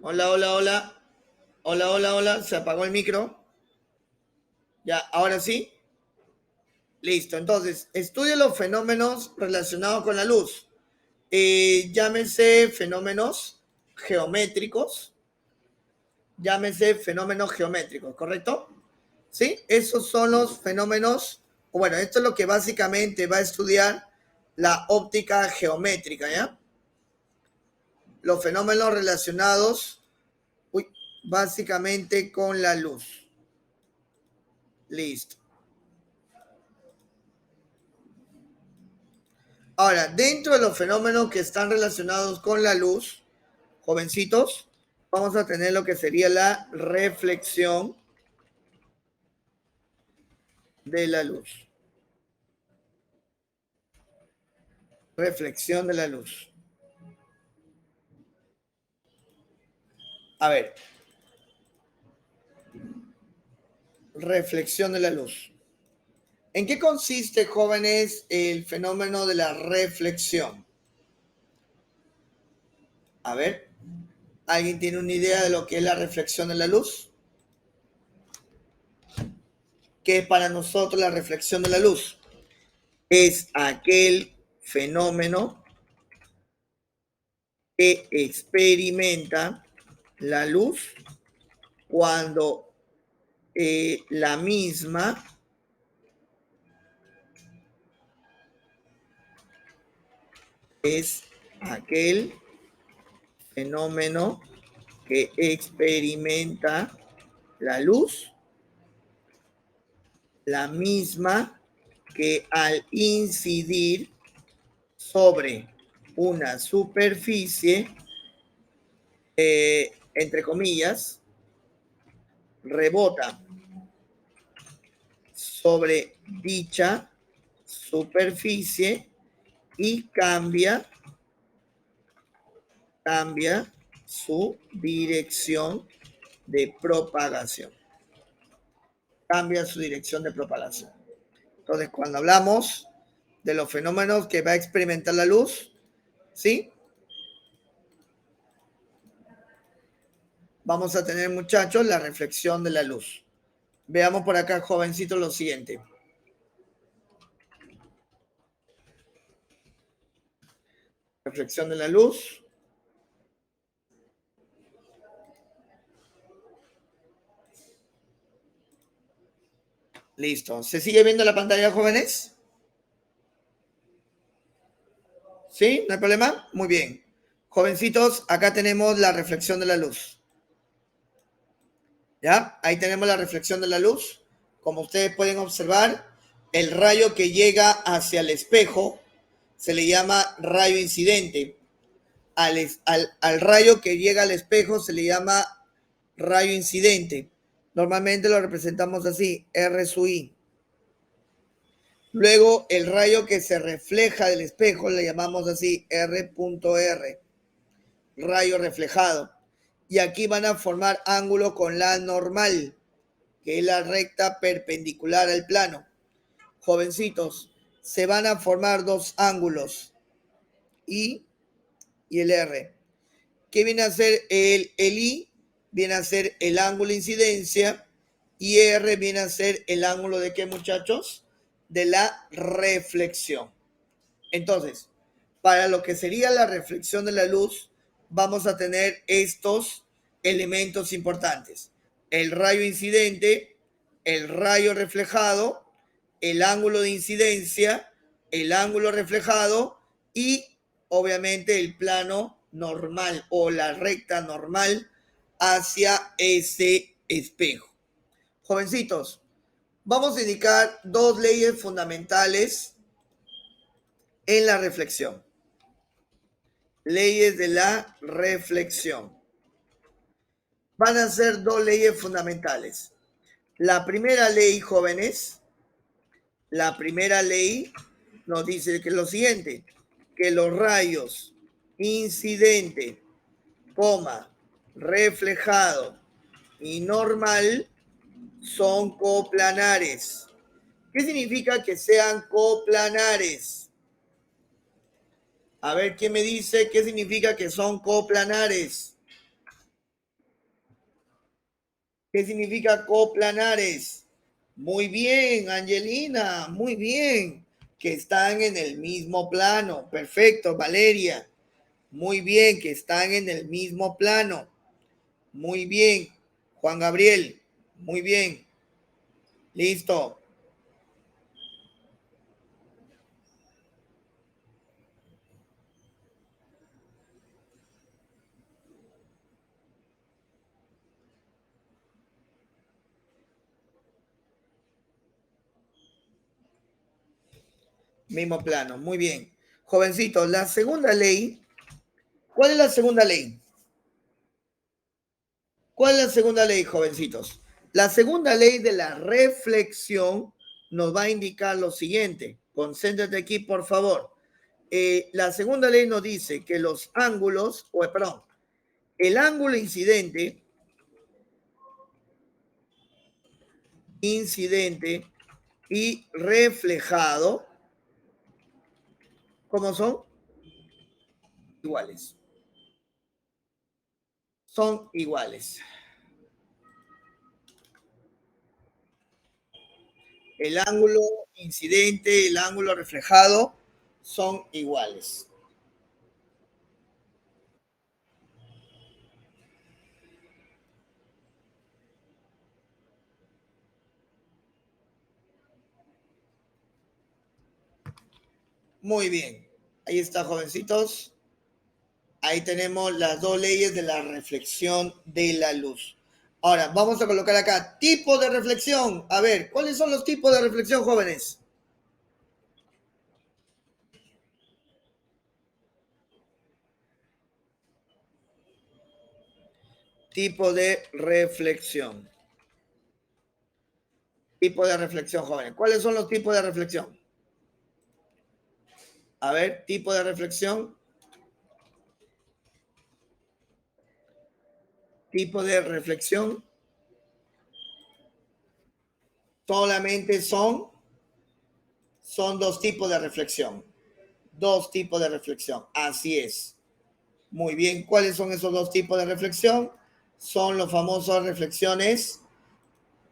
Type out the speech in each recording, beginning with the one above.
Hola, hola, hola. Hola, hola, hola. Se apagó el micro. Ya, ahora sí. Listo. Entonces, estudia los fenómenos relacionados con la luz. Llámese fenómenos geométricos. Llámese fenómenos geométricos, ¿correcto? ¿Sí? Esos son los fenómenos. Bueno, esto es lo que básicamente va a estudiar la óptica geométrica, ¿ya? Los fenómenos relacionados, básicamente con la luz. Listo. Ahora, dentro de los fenómenos que están relacionados con la luz, jovencitos, vamos a tener lo que sería la reflexión de la luz. Reflexión de la luz. A ver. Reflexión de la luz. ¿En qué consiste, jóvenes, el fenómeno de la reflexión? A ver, ¿alguien tiene una idea de lo que es la reflexión de la luz? ¿Qué es para nosotros la reflexión de la luz? Es aquel fenómeno que experimenta la luz cuando la misma es aquel fenómeno que experimenta la luz, la misma que al incidir sobre una superficie, entre comillas, rebota sobre dicha superficie y cambia su dirección de propagación. Cambia su dirección de propagación. Entonces, cuando hablamos de los fenómenos que va a experimentar la luz, ¿sí? Vamos a tener, muchachos, la reflexión de la luz. Veamos por acá, jovencito, lo siguiente. Reflexión de la luz. Listo. ¿Se sigue viendo la pantalla, jóvenes? ¿Sí? ¿No hay problema? Muy bien. Jovencitos, acá tenemos la reflexión de la luz. ¿Ya? Ahí tenemos la reflexión de la luz. Como ustedes pueden observar, el rayo que llega hacia el espejo se le llama rayo incidente. Al rayo que llega al espejo se le llama rayo incidente. Normalmente lo representamos así, R sub I. Luego el rayo que se refleja del espejo le llamamos así, R.R, rayo reflejado. Y aquí van a formar ángulo con la normal, que es la recta perpendicular al plano. Jovencitos, se van a formar dos ángulos, I y el R. ¿Qué viene a ser el I? Viene a ser el ángulo de incidencia y R viene a ser el ángulo de qué, muchachos? De la reflexión. Entonces, para lo que sería la reflexión de la luz, vamos a tener estos elementos importantes. El rayo incidente, el rayo reflejado, el ángulo de incidencia, el ángulo reflejado y obviamente el plano normal o la recta normal hacia ese espejo. Jovencitos, vamos a indicar dos leyes fundamentales en la reflexión. Leyes de la reflexión. Van a ser dos leyes fundamentales. La primera ley, jóvenes, la primera ley nos dice que lo siguiente, que los rayos incidente, reflejado y normal son coplanares. ¿Qué significa que sean coplanares? A ver, ¿quién me dice qué significa que son coplanares? ¿Qué significa coplanares? Muy bien, Angelina, muy bien. Que están en el mismo plano. Perfecto, Valeria. Muy bien, que están en el mismo plano. Muy bien, Juan Gabriel. Muy bien. Listo. Mismo plano. Muy bien. Jovencitos, la segunda ley. ¿Cuál es la segunda ley? ¿Cuál es la segunda ley, jovencitos? La segunda ley de la reflexión nos va a indicar lo siguiente. Concéntrate aquí, por favor. La segunda ley nos dice que los ángulos, perdón, el ángulo incidente y reflejado, ¿cómo son? Iguales. Son iguales. El ángulo incidente, el ángulo reflejado son iguales. Muy bien. Ahí está, jovencitos. Ahí tenemos las dos leyes de la reflexión de la luz. Ahora, vamos a colocar acá tipo de reflexión. A ver, ¿cuáles son los tipos de reflexión, jóvenes? Tipo de reflexión. Tipo de reflexión, jóvenes. ¿Cuáles son los tipos de reflexión? A ver, tipo de reflexión. Tipo de reflexión. Solamente son dos tipos de reflexión. Dos tipos de reflexión. Así es. Muy bien. ¿Cuáles son esos dos tipos de reflexión? Son los famosos reflexiones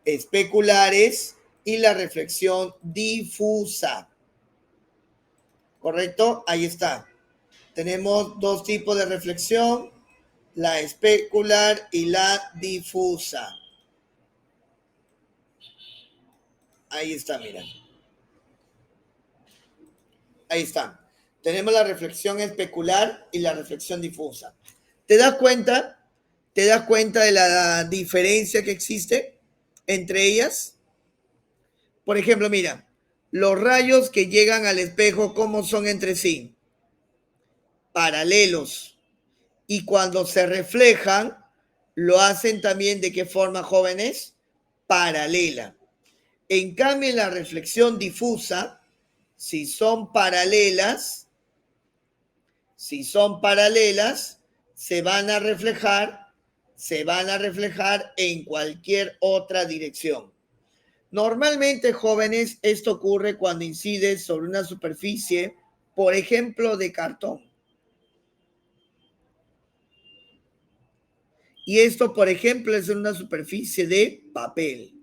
especulares y la reflexión difusa. ¿Correcto? Ahí está. Tenemos dos tipos de reflexión, la especular y la difusa. Ahí está, mira. Ahí está. Tenemos la reflexión especular y la reflexión difusa. ¿Te das cuenta? ¿Te das cuenta de la diferencia que existe entre ellas? Por ejemplo, mira, los rayos que llegan al espejo, ¿cómo son entre sí? Paralelos. Y cuando se reflejan, lo hacen también de qué forma, jóvenes? Paralela. En cambio, en la reflexión difusa, si son paralelas, si son paralelas, se van a reflejar, se van a reflejar en cualquier otra dirección. Normalmente, jóvenes, esto ocurre cuando incides sobre una superficie, por ejemplo, de cartón. Y esto, por ejemplo, es en una superficie de papel.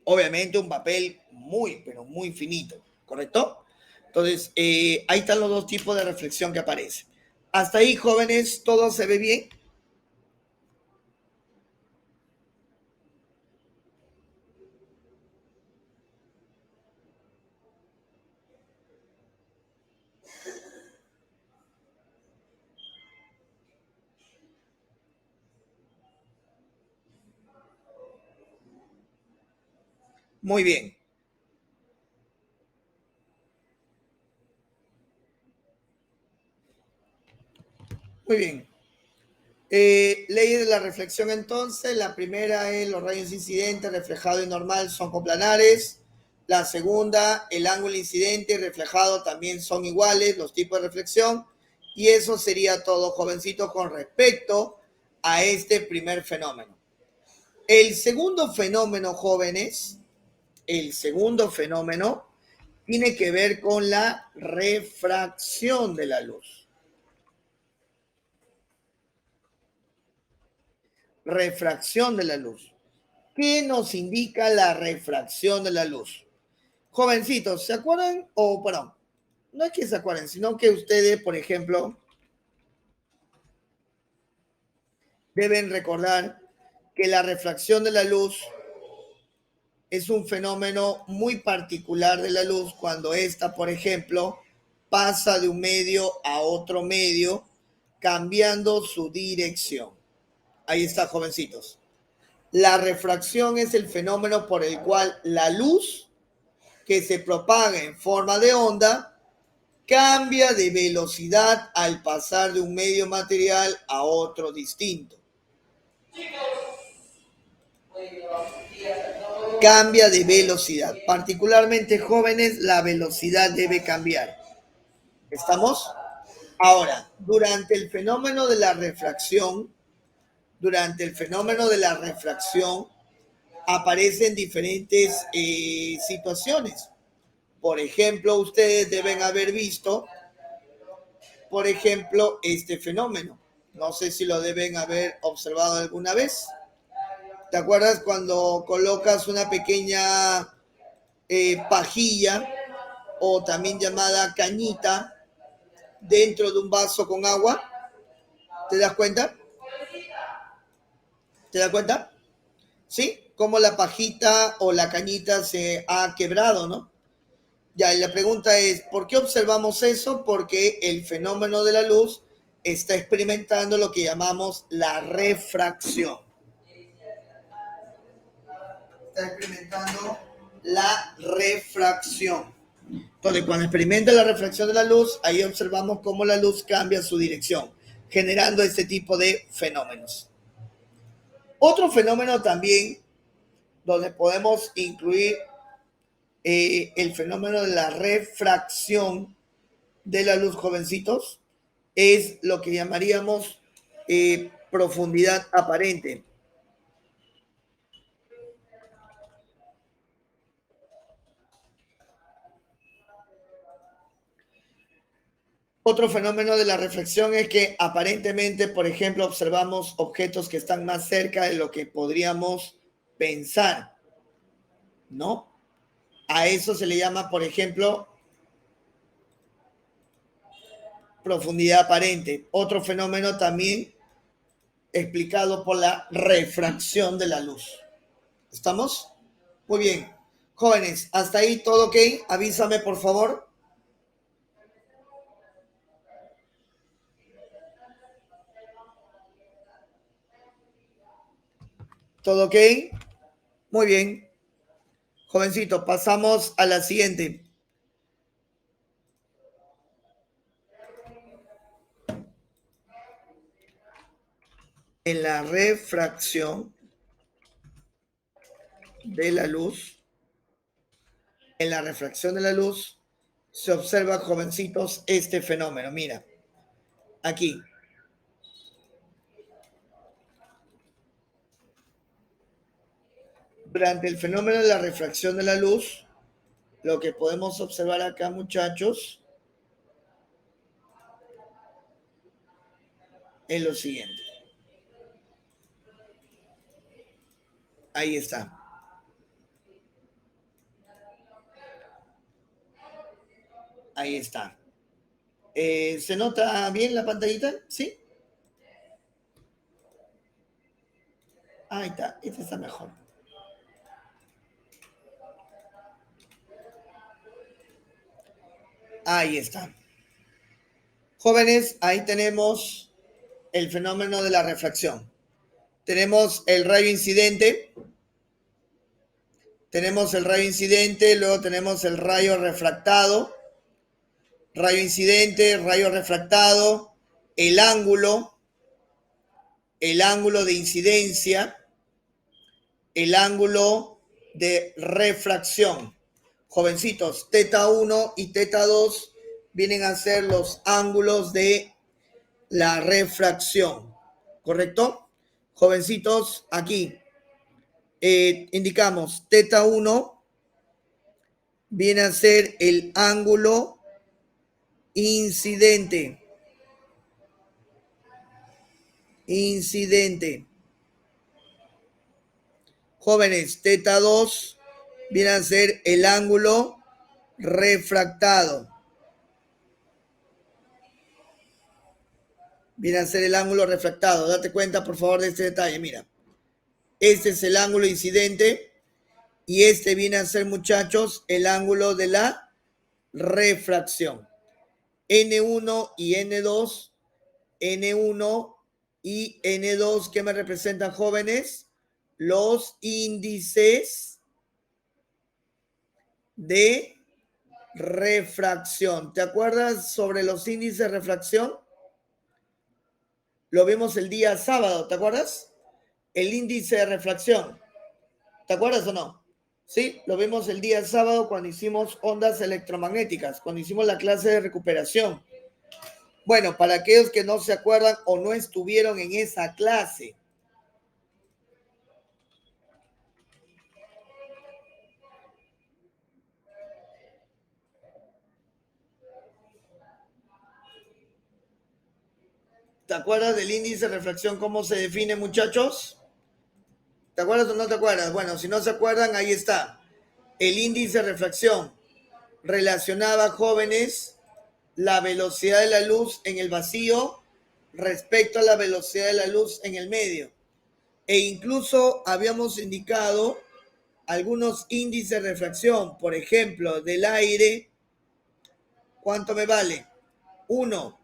Obviamente un papel muy, pero muy finito, ¿correcto? Entonces, ahí están los dos tipos de reflexión que aparecen. Hasta ahí, jóvenes, todo se ve bien. Muy bien, muy bien. Leyes de la reflexión entonces. La primera es los rayos incidentes, reflejado y normal son coplanares. La segunda, el ángulo incidente y reflejado también son iguales, los tipos de reflexión. Y eso sería todo, jovencito, con respecto a este primer fenómeno. El segundo fenómeno, jóvenes, el segundo fenómeno tiene que ver con la refracción de la luz. refracción de la luz. ¿Qué nos indica la refracción de la luz? Jovencitos, ¿se acuerdan? O, perdón, no es que se acuerden, sino que ustedes, por ejemplo, deben recordar que la refracción de la luz es un fenómeno muy particular de la luz cuando ésta, por ejemplo, pasa de un medio a otro medio, cambiando su dirección. Ahí está, jovencitos. La refracción es el fenómeno por el cual la luz que se propaga en forma de onda cambia de velocidad al pasar de un medio material a otro distinto. Cambia de velocidad. Particularmente jóvenes, la velocidad debe cambiar. ¿Estamos? Ahora, durante el fenómeno de la refracción aparecen diferentes situaciones. Por ejemplo, ustedes deben haber visto, por ejemplo, este fenómeno. No sé si lo deben haber observado alguna vez. ¿Te acuerdas cuando colocas una pequeña pajilla o también llamada cañita dentro de un vaso con agua? ¿Te das cuenta? ¿Te das cuenta? ¿Sí? Como la pajita o la cañita se ha quebrado, ¿no? Ya, y la pregunta es, ¿por qué observamos eso? Porque el fenómeno de la luz está experimentando lo que llamamos la refracción. Está experimentando la refracción. Entonces, cuando experimenta la refracción de la luz, ahí observamos cómo la luz cambia su dirección, generando este tipo de fenómenos. Otro fenómeno también, donde podemos incluir el fenómeno de la refracción de la luz, jovencitos, es lo que llamaríamos profundidad aparente. Otro fenómeno de la reflexión es que aparentemente, por ejemplo, observamos objetos que están más cerca de lo que podríamos pensar, ¿no? A eso se le llama, por ejemplo, profundidad aparente. Otro fenómeno también explicado por la refracción de la luz. ¿Estamos? Muy bien. Jóvenes, hasta ahí todo ok. Avísame, por favor. ¿Todo ok? Muy bien. Jovencito, pasamos a la siguiente. En la refracción de la luz, en la refracción de la luz, se observa, jovencitos, este fenómeno. Mira, aquí. Durante el fenómeno de la refracción de la luz, lo que podemos observar acá, muchachos, es lo siguiente. Ahí está. Ahí está. ¿Se nota bien la pantallita? ¿Sí? Ahí está. Este está mejor. Ahí está. Jóvenes, ahí tenemos el fenómeno de la refracción. Tenemos el rayo incidente. Tenemos el rayo incidente, luego tenemos el rayo refractado. Rayo incidente, rayo refractado, el ángulo de incidencia, el ángulo de refracción. Jovencitos, teta 1 y teta 2 vienen a ser los ángulos de la refracción, ¿correcto? Jovencitos, aquí indicamos teta 1 viene a ser el ángulo incidente. Jóvenes, teta 2 viene a ser el ángulo refractado. Viene a ser el ángulo refractado. Date cuenta, por favor, de este detalle. Mira, este es el ángulo incidente y este viene a ser, muchachos, el ángulo de la refracción. N1 y N2, N1 y N2, ¿qué me representan, jóvenes? Los índices de refracción. ¿Te acuerdas sobre los índices de refracción? Lo vimos el día sábado, ¿te acuerdas? El índice de refracción. ¿Te acuerdas o no? Sí, lo vimos el día sábado cuando hicimos ondas electromagnéticas, cuando hicimos la clase de recuperación. Bueno, para aquellos que no se acuerdan o no estuvieron en esa clase, ¿te acuerdas del índice de refracción? ¿Cómo se define, muchachos? ¿Te acuerdas o no te acuerdas? Bueno, si no se acuerdan, ahí está. El índice de refracción relacionaba, jóvenes, la velocidad de la luz en el vacío respecto a la velocidad de la luz en el medio. E incluso habíamos indicado algunos índices de refracción. Por ejemplo, del aire, ¿cuánto me vale? 1.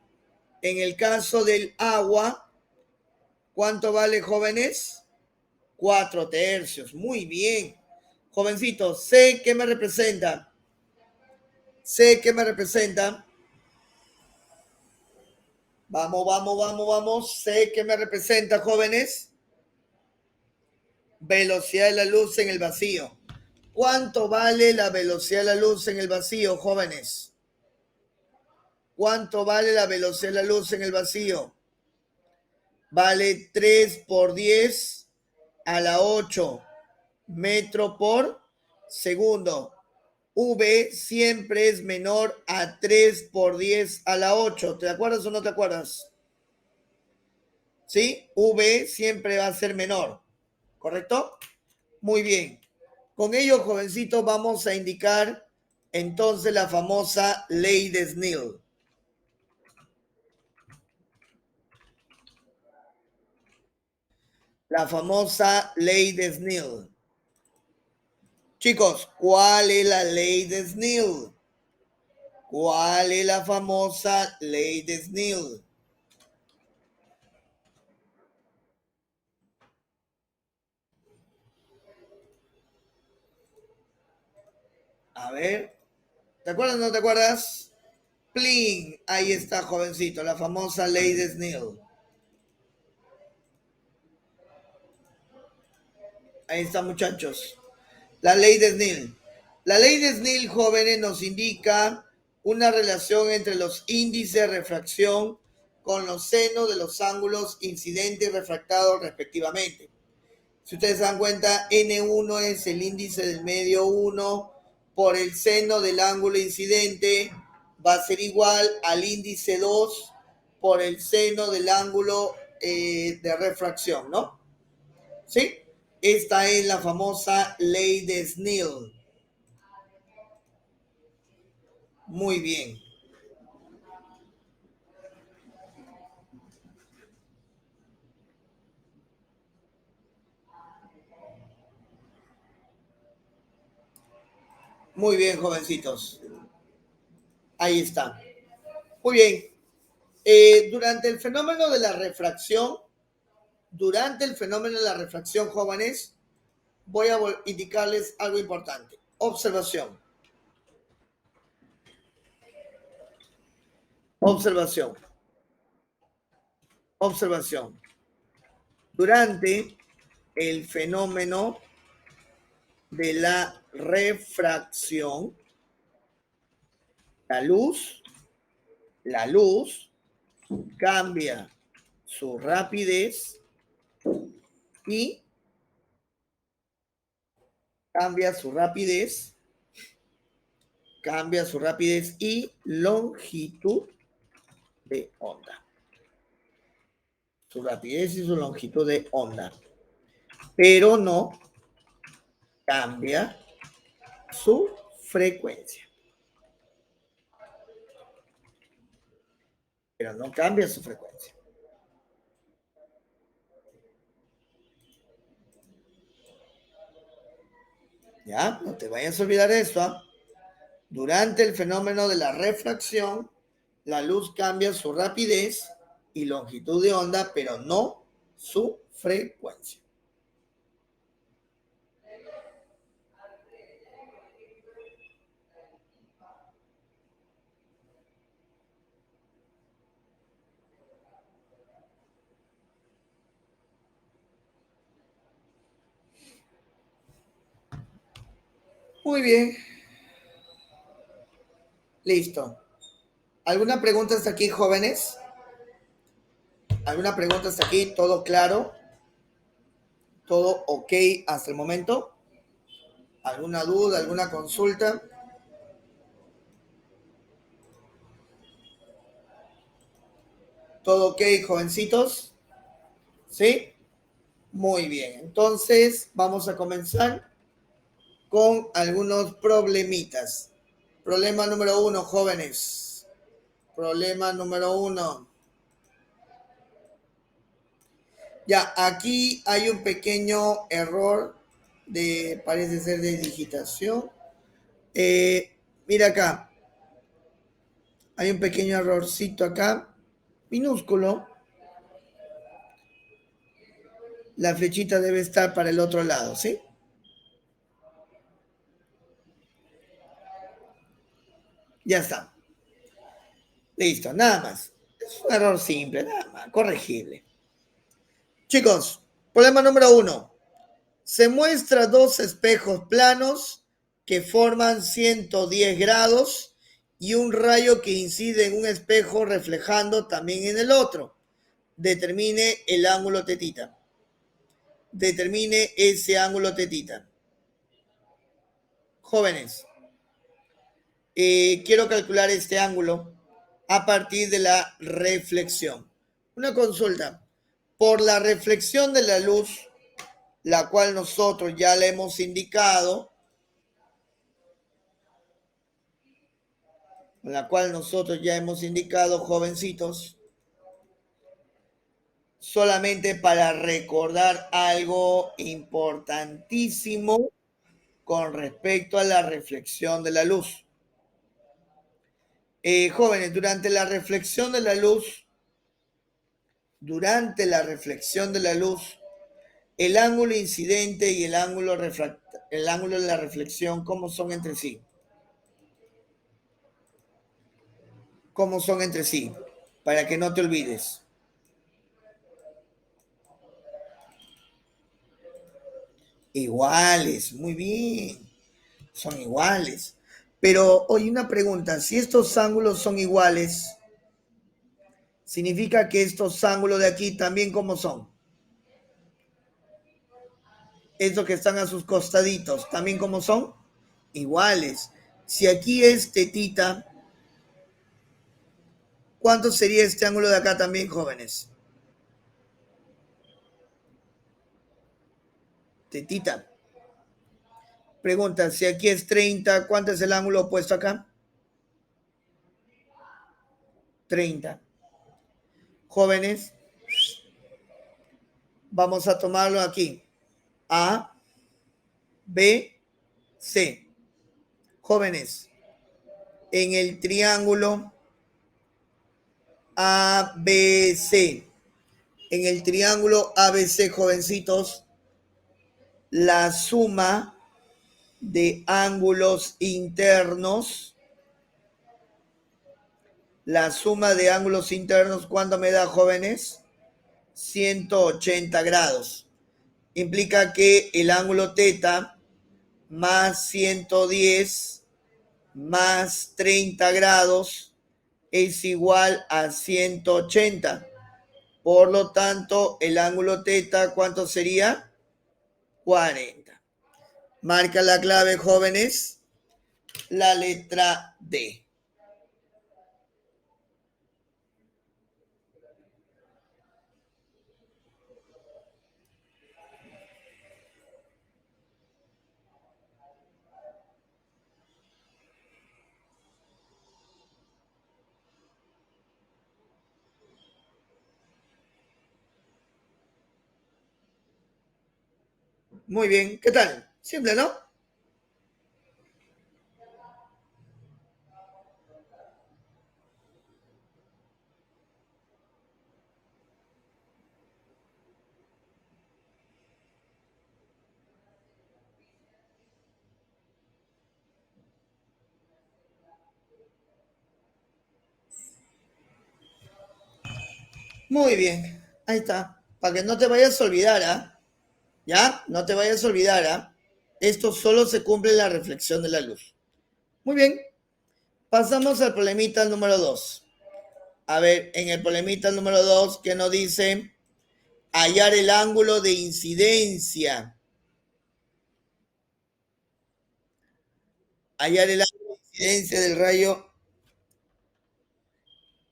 En el caso del agua, ¿cuánto vale, jóvenes? 4 tercios. Muy bien. Jovencitos, C, ¿qué me representa? C, ¿qué me representa? Vamos, vamos, vamos, vamos. C, ¿qué me representa, jóvenes? Velocidad de la luz en el vacío. ¿Cuánto vale la velocidad de la luz en el vacío, jóvenes? ¿Cuánto vale la velocidad de la luz en el vacío? Vale 3 por 10 a la 8 metro por segundo. V siempre es menor a 3 por 10 a la 8. ¿Te acuerdas o no te acuerdas? ¿Sí? V siempre va a ser menor. ¿Correcto? Muy bien. Con ello, jovencitos, vamos a indicar entonces la famosa ley de Snell. La famosa ley de Snell. Chicos, ¿cuál es la ley de Snell? ¿Cuál es la famosa ley de Snell? A ver, ¿te acuerdas o no te acuerdas? Plin, ahí está, jovencito, la famosa ley de Snell. Ahí está, muchachos. La ley de Snell. La ley de Snell, jóvenes, nos indica una relación entre los índices de refracción con los senos de los ángulos incidentes y refractados respectivamente. Si ustedes se dan cuenta, N1 es el índice del medio 1 por el seno del ángulo incidente, va a ser igual al índice 2 por el seno del ángulo de refracción, ¿no? ¿Sí? Esta es la famosa ley de Snell. Muy bien. Muy bien, jovencitos. Ahí está. Muy bien. Durante el fenómeno de la refracción, jóvenes, voy a indicarles algo importante. Observación. Observación. Observación. Durante el fenómeno de la refracción, la luz cambia su rapidez y cambia su rapidez y longitud de onda. Su rapidez y su longitud de onda. Pero no cambia su frecuencia. Pero no cambia su frecuencia. ¿Ya? No te vayas a olvidar eso. ¿Ah? Durante el fenómeno de la refracción, la luz cambia su rapidez y longitud de onda, pero no su frecuencia. Muy bien, listo. ¿Alguna pregunta hasta aquí, jóvenes? ¿Alguna pregunta hasta aquí? ¿Todo claro? ¿Todo ok hasta el momento? ¿Alguna duda, alguna consulta? ¿Todo ok, jovencitos? ¿Sí? Muy bien. Entonces, vamos a comenzar con algunos problemitas. Problema número 1, jóvenes. Problema número 1. Ya, aquí hay un pequeño error parece ser de digitación. Mira acá, hay un pequeño errorcito acá, minúsculo. La flechita debe estar para el otro lado, ¿sí? Ya está. Listo, nada más. Es un error simple, nada más, corregible. Chicos, problema número 1. Se muestra dos espejos planos que forman 110 grados y un rayo que incide en un espejo reflejando también en el otro. Determine el ángulo tetita. Determine ese ángulo tetita. Jóvenes, quiero calcular este ángulo a partir de la reflexión. Una consulta. Por la reflexión de la luz, la cual nosotros ya le hemos indicado, jovencitos, solamente para recordar algo importantísimo con respecto a la reflexión de la luz. Jóvenes, durante la reflexión de la luz, el ángulo incidente y el ángulo de la reflexión, ¿cómo son entre sí? ¿Cómo son entre sí? Para que no te olvides. Iguales, muy bien. Son iguales. Pero, oye, una pregunta, si estos ángulos son iguales, significa que estos ángulos de aquí también como son. Estos que están a sus costaditos, también como son iguales. Si aquí es tetita, ¿cuánto sería este ángulo de acá también, jóvenes? Tetita. Pregunta, si aquí es 30, ¿cuánto es el ángulo opuesto acá? 30. Jóvenes, vamos a tomarlo aquí. A, B, C. Jóvenes, en el triángulo ABC. En el triángulo ABC, jovencitos, la suma de ángulos internos, ¿cuánto me da, jóvenes? 180 grados. Implica que el ángulo teta más 110 más 30 grados es igual a 180. Por lo tanto, el ángulo teta, ¿cuánto sería? 40. Marca la clave, jóvenes. La letra D. Muy bien, ¿qué tal? Simple, ¿no? Muy bien, ahí está. Para que no te vayas a olvidar, ¿ah? ¿Ya? No te vayas a olvidar, ¿ah? Esto solo se cumple en la reflexión de la luz. Muy bien, pasamos al problemita número 2. A ver, en el problemita número 2, que nos dice hallar el ángulo de incidencia. Hallar el ángulo de incidencia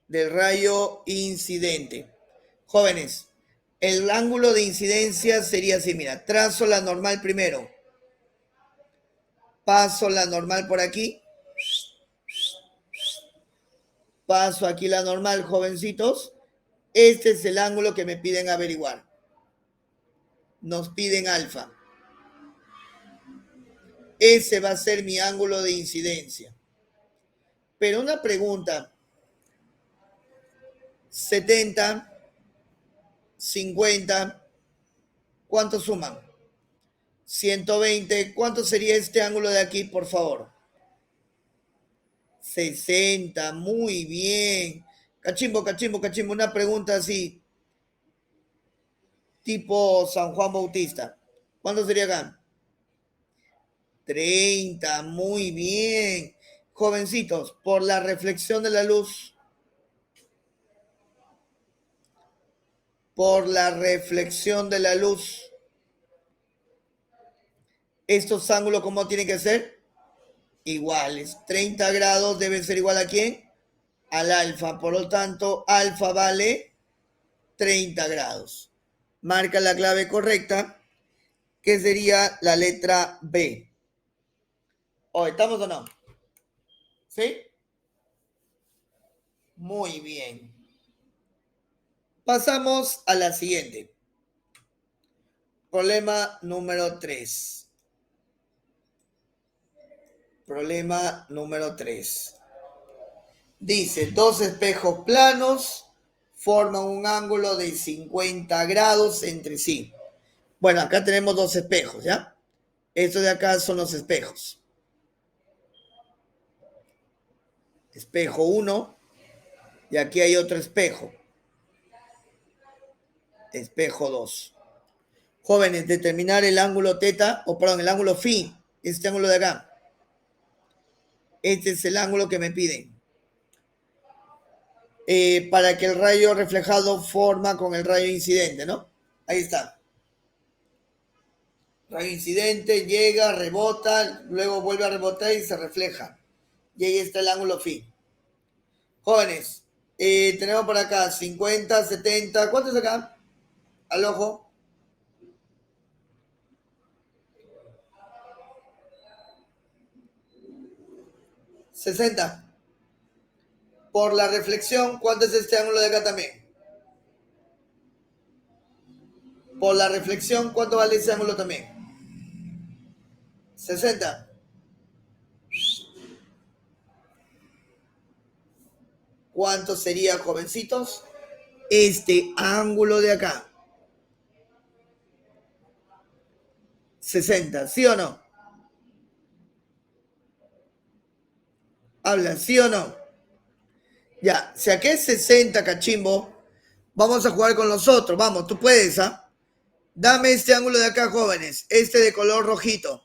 del rayo incidente. Jóvenes, el ángulo de incidencia sería así, mira, trazo la normal primero, paso la normal por aquí, paso aquí la normal, jovencitos. Este es el ángulo que me piden averiguar. Nos piden alfa. Ese va a ser mi ángulo de incidencia. Pero una pregunta, 70, 50, ¿cuánto suman? 120, ¿cuánto sería este ángulo de aquí, por favor? 60, muy bien. Cachimbo, cachimbo, cachimbo, una pregunta así, tipo San Juan Bautista. ¿Cuánto sería acá? 30, muy bien. Jovencitos, por la reflexión de la luz, por la reflexión de la luz, estos ángulos, ¿cómo tienen que ser? Iguales. 30 grados debe ser igual a quién? Al alfa. Por lo tanto, alfa vale 30 grados. Marca la clave correcta, que sería la letra B. ¿O estamos o no? ¿Sí? Muy bien. Pasamos a la siguiente. Problema número 3. Problema número 3. Dice, dos espejos planos forman un ángulo de 50 grados entre sí. Bueno, acá tenemos dos espejos, ¿ya? Estos de acá son los espejos. Espejo 1 y aquí hay otro espejo. Espejo 2. Jóvenes, determinar el ángulo teta, o perdón, el ángulo phi, este ángulo de acá. Este es el ángulo que me piden. Para que el rayo reflejado forma con el rayo incidente, ¿no? Ahí está. Rayo incidente, llega, rebota, luego vuelve a rebotar y se refleja. Y ahí está el ángulo phi. Jóvenes, tenemos por acá 50, 70, ¿cuánto es acá? Al ojo. 60. Por la reflexión, ¿cuánto es este ángulo de acá también? Por la reflexión, ¿cuánto vale ese ángulo también? 60. ¿Cuánto sería, jovencitos? Este ángulo de acá. 60, ¿sí o no? Habla, ¿sí o no? Ya, si aquí es 60, cachimbo, vamos a jugar con los otros. Vamos, tú puedes, ¿ah? Dame este ángulo de acá, jóvenes. Este de color rojito.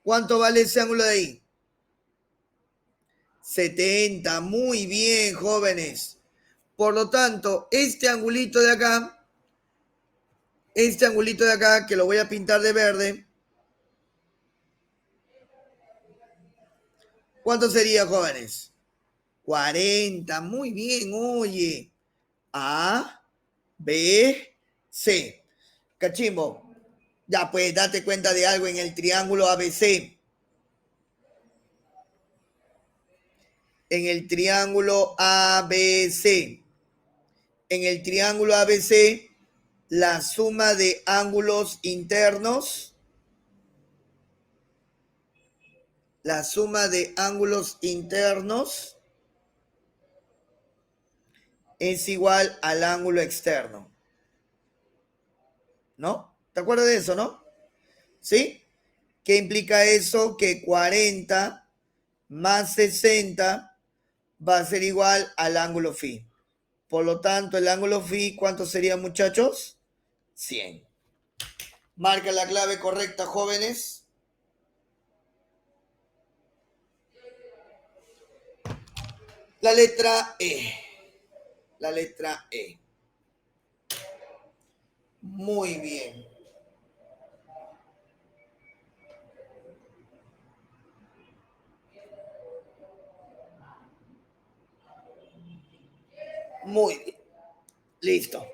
¿Cuánto vale ese ángulo de ahí? 70. Muy bien, jóvenes. Por lo tanto, este angulito de acá, que lo voy a pintar de verde, ¿cuánto sería, jóvenes? 40. Muy bien, oye. A, B, C. Cachimbo, ya pues date cuenta de algo en el triángulo ABC. En el triángulo ABC. En el triángulo ABC, la suma de ángulos internos, la suma de ángulos internos es igual al ángulo externo, ¿no? ¿Te acuerdas de eso, no? ¿Sí? ¿Qué implica eso? Que 40 más 60 va a ser igual al ángulo phi. Por lo tanto, el ángulo phi, ¿cuánto sería, muchachos? 100. Marca la clave correcta, jóvenes. La letra E. La letra E. Muy bien. Muy bien. Listo.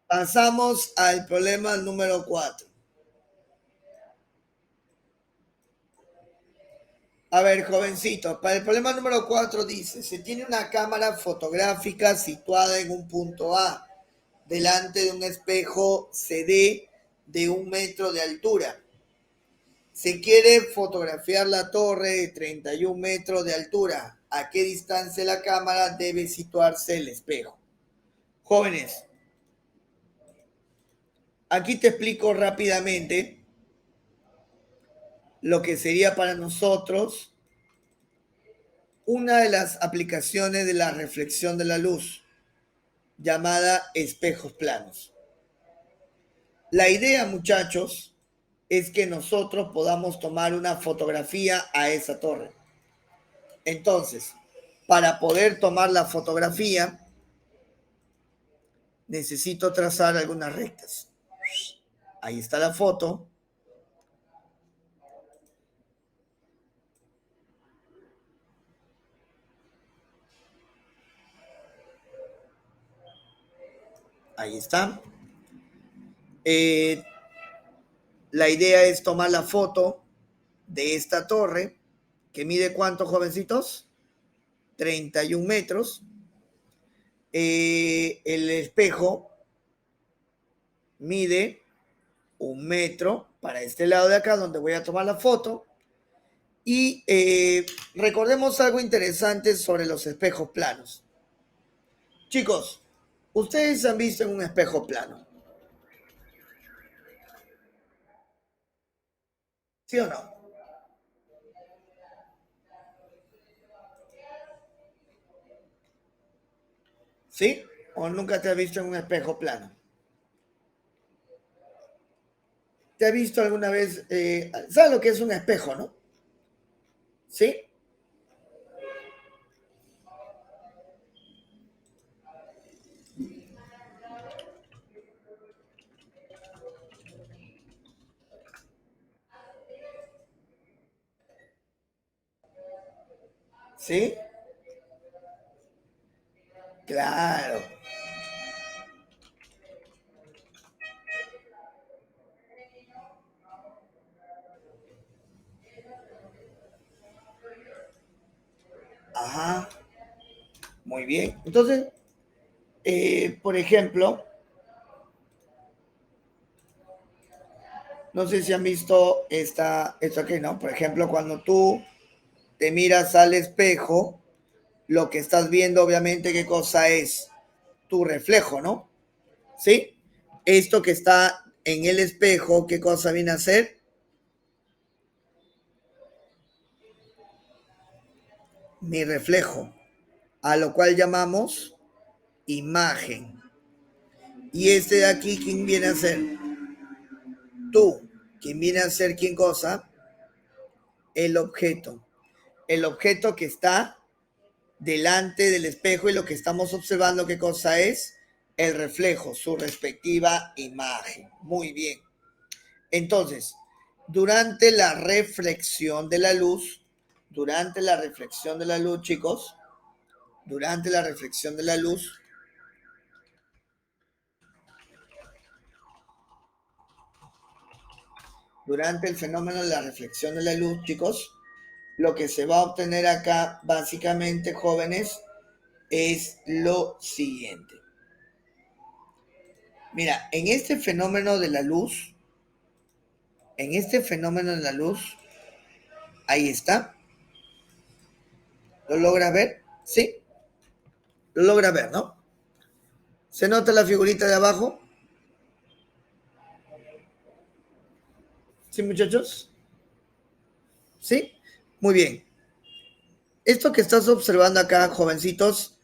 Pasamos al problema número 4. A ver, jovencito, para el problema número 4 dice, se tiene una cámara fotográfica situada en un punto A, delante de un espejo CD de 1 metro de altura. Se quiere fotografiar la torre de 31 metros de altura. ¿A qué distancia la cámara debe situarse el espejo? Jóvenes, aquí te explico rápidamente lo que sería para nosotros una de las aplicaciones de la reflexión de la luz, llamada espejos planos. La idea, muchachos, es que nosotros podamos tomar una fotografía a esa torre. Entonces, para poder tomar la fotografía, necesito trazar algunas rectas. Ahí está la foto. Ahí está. La idea es tomar la foto de esta torre, que mide ¿cuánto, jovencitos? 31 metros. El espejo mide 1 metro para este lado de acá, donde voy a tomar la foto. Y recordemos algo interesante sobre los espejos planos. Chicos, ustedes han visto en un espejo plano, ¿sí o no? ¿Sí? ¿O nunca te has visto en un espejo plano? ¿Te has visto alguna vez? ¿Sabes lo que es un espejo, no? ¿Sí? ¿Sí? Claro. Ajá. Muy bien. Entonces, por ejemplo, no sé si han visto esto aquí, ¿no? Por ejemplo, cuando tú te miras al espejo, lo que estás viendo, obviamente, ¿qué cosa es? Tu reflejo, ¿no? ¿Sí? Esto que está en el espejo, ¿qué cosa viene a ser? Mi reflejo, a lo cual llamamos imagen. Y este de aquí, ¿quién viene a ser? Tú. ¿Quién viene a ser quién cosa? El objeto. El objeto que está delante del espejo y lo que estamos observando, ¿qué cosa es? El reflejo, su respectiva imagen. Muy bien. Entonces, durante la reflexión de la luz, chicos, durante la reflexión de la luz, durante el fenómeno de la reflexión de la luz, chicos, lo que se va a obtener acá, básicamente, jóvenes, es lo siguiente. Mira, en este fenómeno de la luz, ahí está. ¿Lo logra ver? Sí, lo logra ver, ¿no? ¿Se nota la figurita de abajo? ¿Sí, muchachos? ¿Sí? Muy bien. Esto que estás observando acá, jovencitos,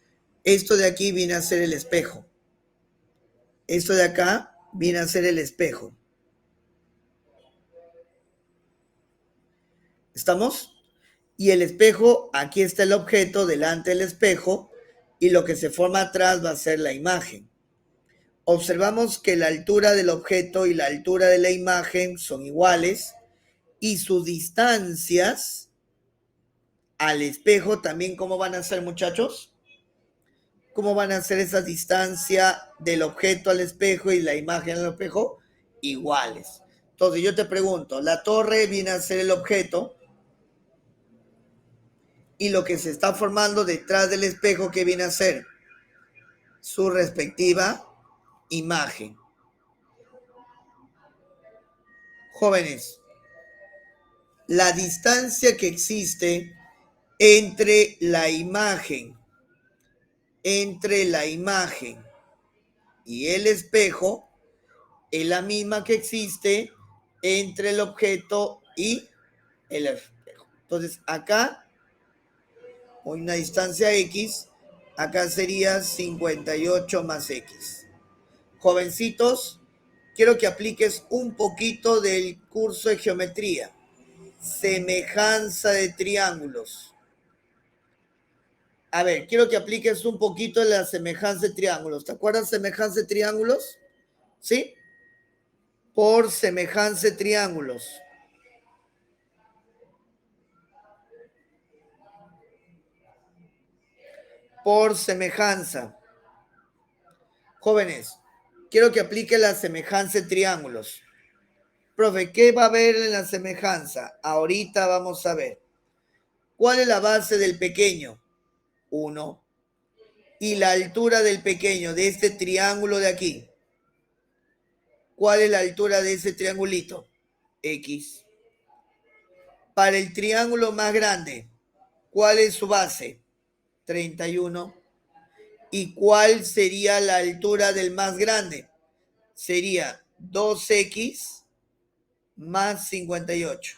esto de aquí viene a ser el espejo. Esto de acá viene a ser el espejo. ¿Estamos? Y el espejo, aquí está el objeto delante del espejo y lo que se forma atrás va a ser la imagen. Observamos que la altura del objeto y la altura de la imagen son iguales y sus distancias al espejo también, ¿cómo van a ser, muchachos? ¿Cómo van a ser esa distancia del objeto al espejo y la imagen al espejo? Iguales. Entonces yo te pregunto, la torre viene a ser el objeto y lo que se está formando detrás del espejo, ¿qué viene a ser? Su respectiva imagen. Jóvenes, la distancia que existe entre la imagen y el espejo es la misma que existe entre el objeto y el espejo. Entonces, acá, con una distancia X, acá sería 58 más X. Jovencitos, quiero que apliques un poquito del curso de geometría. Semejanza de triángulos. A ver, quiero que apliques un poquito de la semejanza de triángulos. ¿Te acuerdas semejanza de triángulos? ¿Sí? Por semejanza de triángulos. Por semejanza. Jóvenes, quiero que aplique la semejanza de triángulos. Profe, ¿qué va a haber en la semejanza? Ahorita vamos a ver. ¿Cuál es la base del pequeño? 1. Y la altura del pequeño, de este triángulo de aquí. ¿Cuál es la altura de ese triangulito? X. Para el triángulo más grande, ¿cuál es su base? 31. ¿Y cuál sería la altura del más grande? Sería 2x más 58.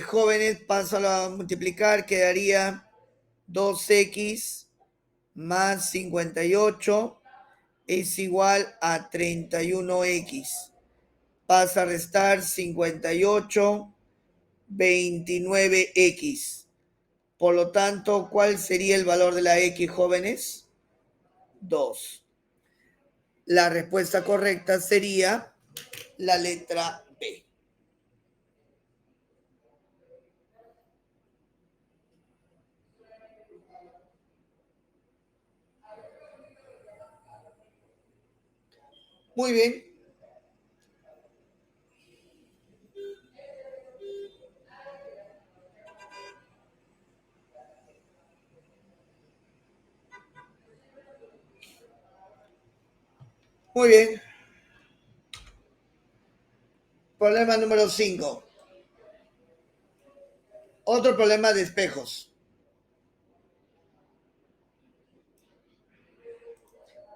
Jóvenes, paso a multiplicar, quedaría 2x más 58 es igual a 31x. Pasa a restar 58, 29x. Por lo tanto, ¿cuál sería el valor de la x, jóvenes? 2. La respuesta correcta sería la letra B. Muy bien. Muy bien. Problema número 5. Otro problema de espejos.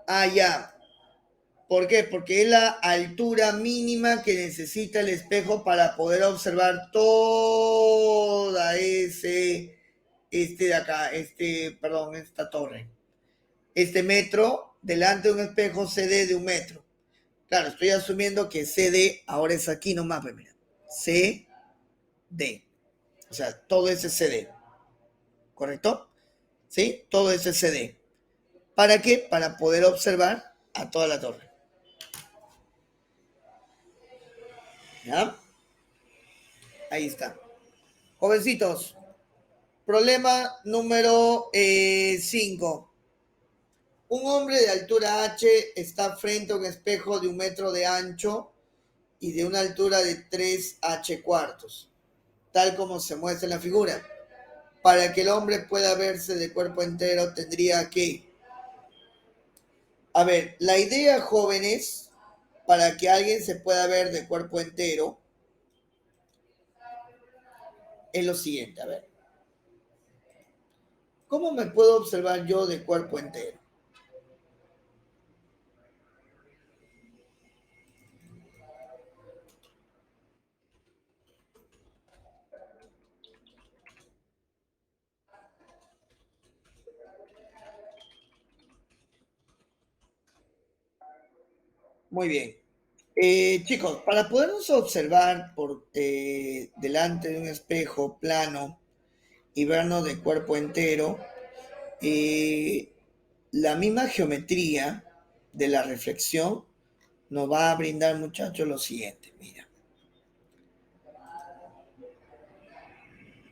Ah, ya. ¿Por qué? Porque es la altura mínima que necesita el espejo para poder observar toda de acá, esta torre. Este metro delante de un espejo CD de 1 metro. Claro, estoy asumiendo que CD ahora es aquí nomás, pues mira. CD. O sea, todo ese CD. ¿Correcto? ¿Sí? Todo ese CD. ¿Para qué? Para poder observar a toda la torre. ¿Ya? Ahí está. Jovencitos, problema número 5. Un hombre de altura H está frente a un espejo de 1 metro de ancho y de una altura de 3h cuartos, tal como se muestra en la figura. Para que el hombre pueda verse de cuerpo entero tendría que A ver, la idea, jóvenes, para que alguien se pueda ver de cuerpo entero, es lo siguiente. A ver, ¿cómo me puedo observar yo de cuerpo entero? Muy bien. Chicos, para podernos observar delante de un espejo plano y vernos de cuerpo entero, eh, la misma geometría de la reflexión nos va a brindar, muchachos, lo siguiente. Mira,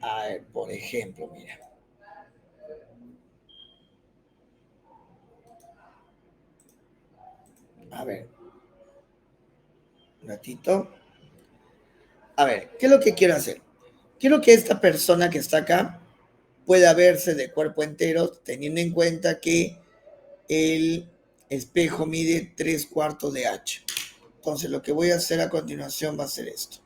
a ver, por ejemplo, mira. A ver, un ratito. A ver, ¿qué es lo que quiero hacer? Quiero que esta persona que está acá pueda verse de cuerpo entero, teniendo en cuenta que el espejo mide 3/4 de H. Entonces, lo que voy a hacer a continuación va a ser esto.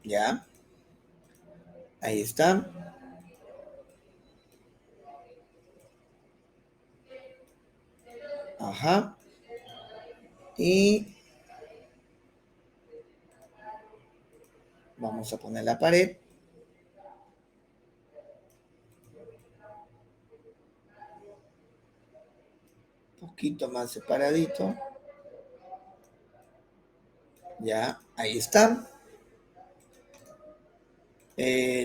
¿Ya? Ahí está. Ajá. Y vamos a poner la pared. Un poquito más separadito. Ya, ahí está.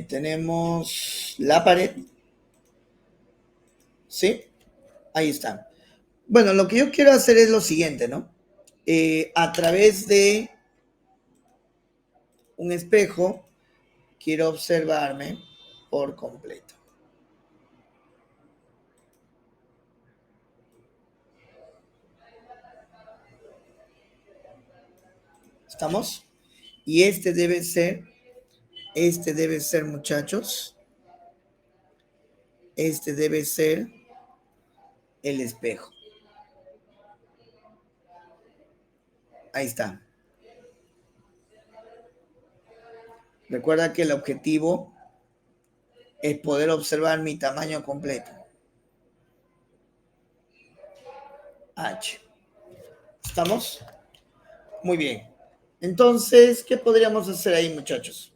Tenemos la pared. ¿Sí? Ahí está. Bueno, lo que yo quiero hacer es lo siguiente, ¿no? A través de un espejo, quiero observarme por completo. ¿Estamos? Y este debe ser, muchachos, este debe ser el espejo. Ahí está. Recuerda que el objetivo es poder observar mi tamaño completo. H. ¿Estamos? Muy bien. Entonces, ¿qué podríamos hacer ahí, muchachos?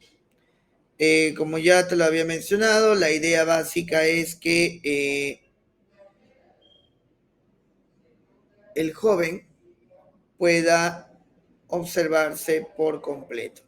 Como ya te lo había mencionado, la idea básica es que el joven pueda observarse por completo.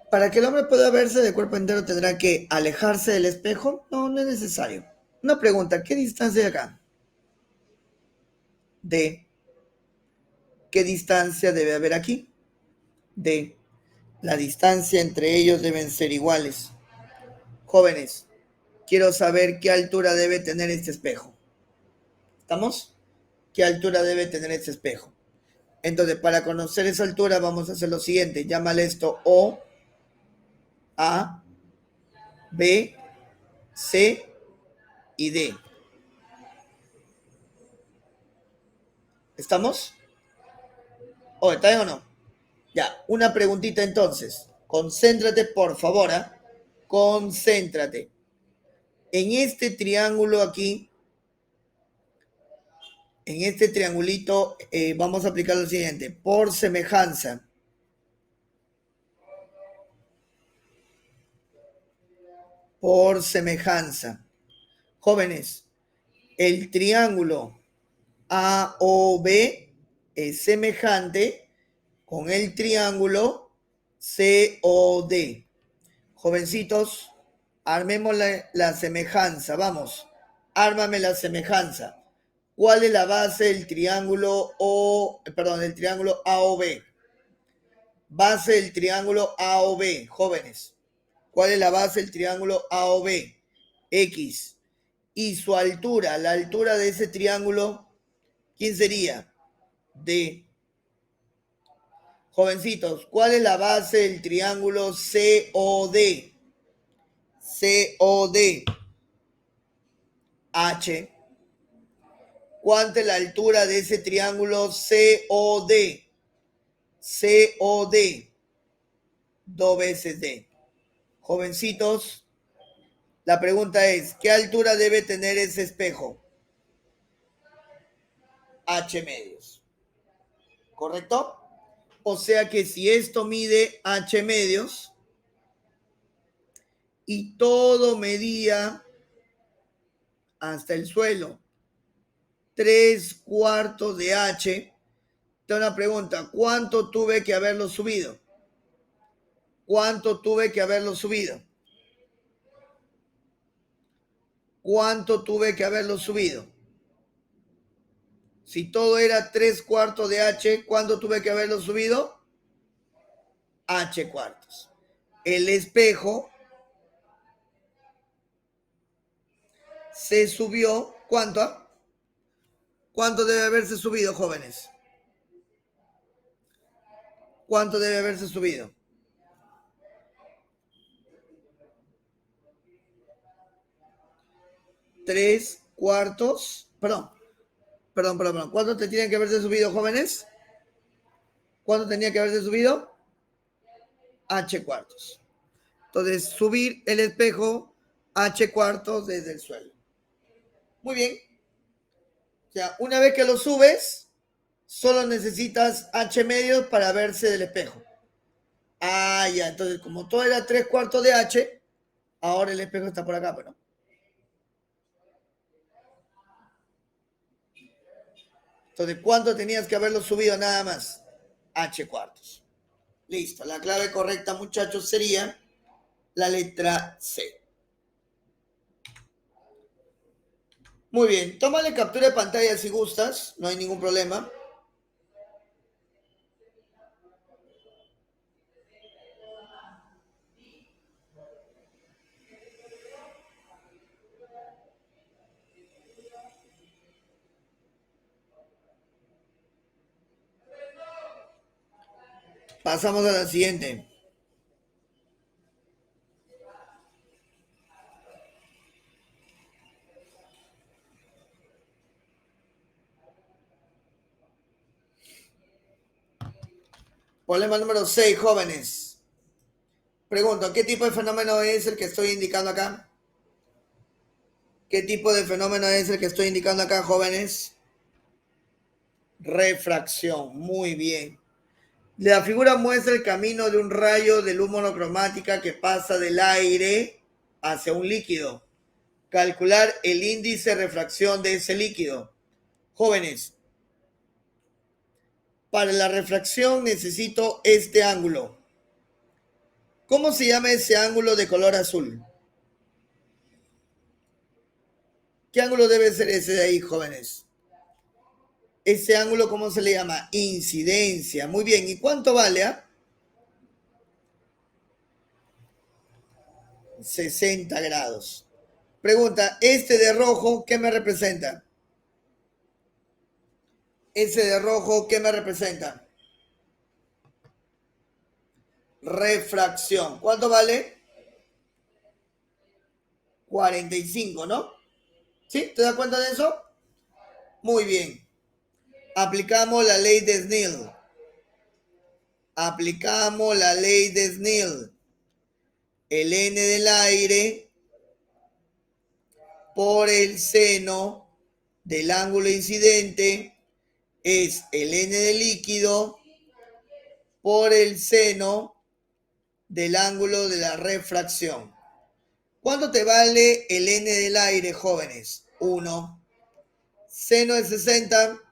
Para que el hombre pueda verse de cuerpo entero, tendrá que alejarse del espejo. No, no es necesario. Una pregunta, ¿qué distancia hay acá? D. ¿Qué distancia debe haber aquí? D. La distancia entre ellos deben ser iguales. Jóvenes, quiero saber qué altura debe tener este espejo. ¿Estamos? ¿Qué altura debe tener este espejo? Entonces, para conocer esa altura, vamos a hacer lo siguiente. Llámale esto O, A, B, C y D. ¿Estamos? ¿O está bien o no? Ya, una preguntita entonces. Concéntrate, por favor. ¿Eh? Concéntrate. En este triángulo aquí, en este triangulito, vamos a aplicar lo siguiente. Por semejanza. Por semejanza. Jóvenes, el triángulo AOB es semejante con el triángulo COD. Jovencitos, armemos la semejanza. Vamos, ármame la semejanza. ¿Cuál es la base del triángulo el triángulo AOB? Base del triángulo AOB, jóvenes. ¿Cuál es la base del triángulo AOB? X. Y su altura, la altura de ese triángulo, ¿quién sería? D. Jovencitos, ¿cuál es la base del triángulo COD? COD. H. ¿Cuánta es la altura de ese triángulo COD? COD. 2 veces D. Jovencitos, la pregunta es, ¿qué altura debe tener ese espejo? H medios. ¿Correcto? O sea que si esto mide H medios y todo medía hasta el suelo 3/4 de H, tengo una pregunta, ¿cuánto tuve que haberlo subido? ¿Cuánto tuve que haberlo subido? ¿Cuánto tuve que haberlo subido? Si todo era 3/4 de H, ¿cuánto tuve que haberlo subido? H cuartos. El espejo se subió, ¿cuánto? ¿Cuánto debe haberse subido, jóvenes? ¿Cuánto debe haberse subido? Tres cuartos, perdón. ¿Cuánto te tienen que haberse subido, jóvenes? ¿Cuánto tenía que haberse subido? H cuartos. Entonces, subir el espejo H cuartos desde el suelo. Muy bien. O sea, una vez que lo subes, solo necesitas H medios para verse del espejo. Ah, ya. Entonces, como todo era 3/4 de H, ahora el espejo está por acá, ¿no? Entonces, ¿cuánto tenías que haberlo subido nada más? H cuartos. Listo. La clave correcta, muchachos, sería la letra C. Muy bien. Tómale captura de pantalla si gustas. No hay ningún problema. Pasamos a la siguiente. Problema número 6, jóvenes. Pregunto, ¿qué tipo de fenómeno es el que estoy indicando acá? ¿Qué tipo de fenómeno es el que estoy indicando acá, jóvenes? Refracción. Muy bien. La figura muestra el camino de un rayo de luz monocromática que pasa del aire hacia un líquido. Calcular el índice de refracción de ese líquido. Jóvenes, para la refracción necesito este ángulo. ¿Cómo se llama ese ángulo de color azul? ¿Qué ángulo debe ser ese de ahí, jóvenes? Ese ángulo, ¿cómo se le llama? Incidencia. Muy bien. ¿Y cuánto vale? 60 grados. Pregunta, este de rojo, ¿qué me representa? Ese de rojo, ¿qué me representa? Refracción. ¿Cuánto vale? 45, ¿no? ¿Sí? ¿Te das cuenta de eso? Muy bien. Aplicamos la ley de Snell. Aplicamos la ley de Snell. El n del aire por el seno del ángulo incidente es el n del líquido por el seno del ángulo de la refracción. ¿Cuánto te vale el n del aire, jóvenes? 1. Seno de 60,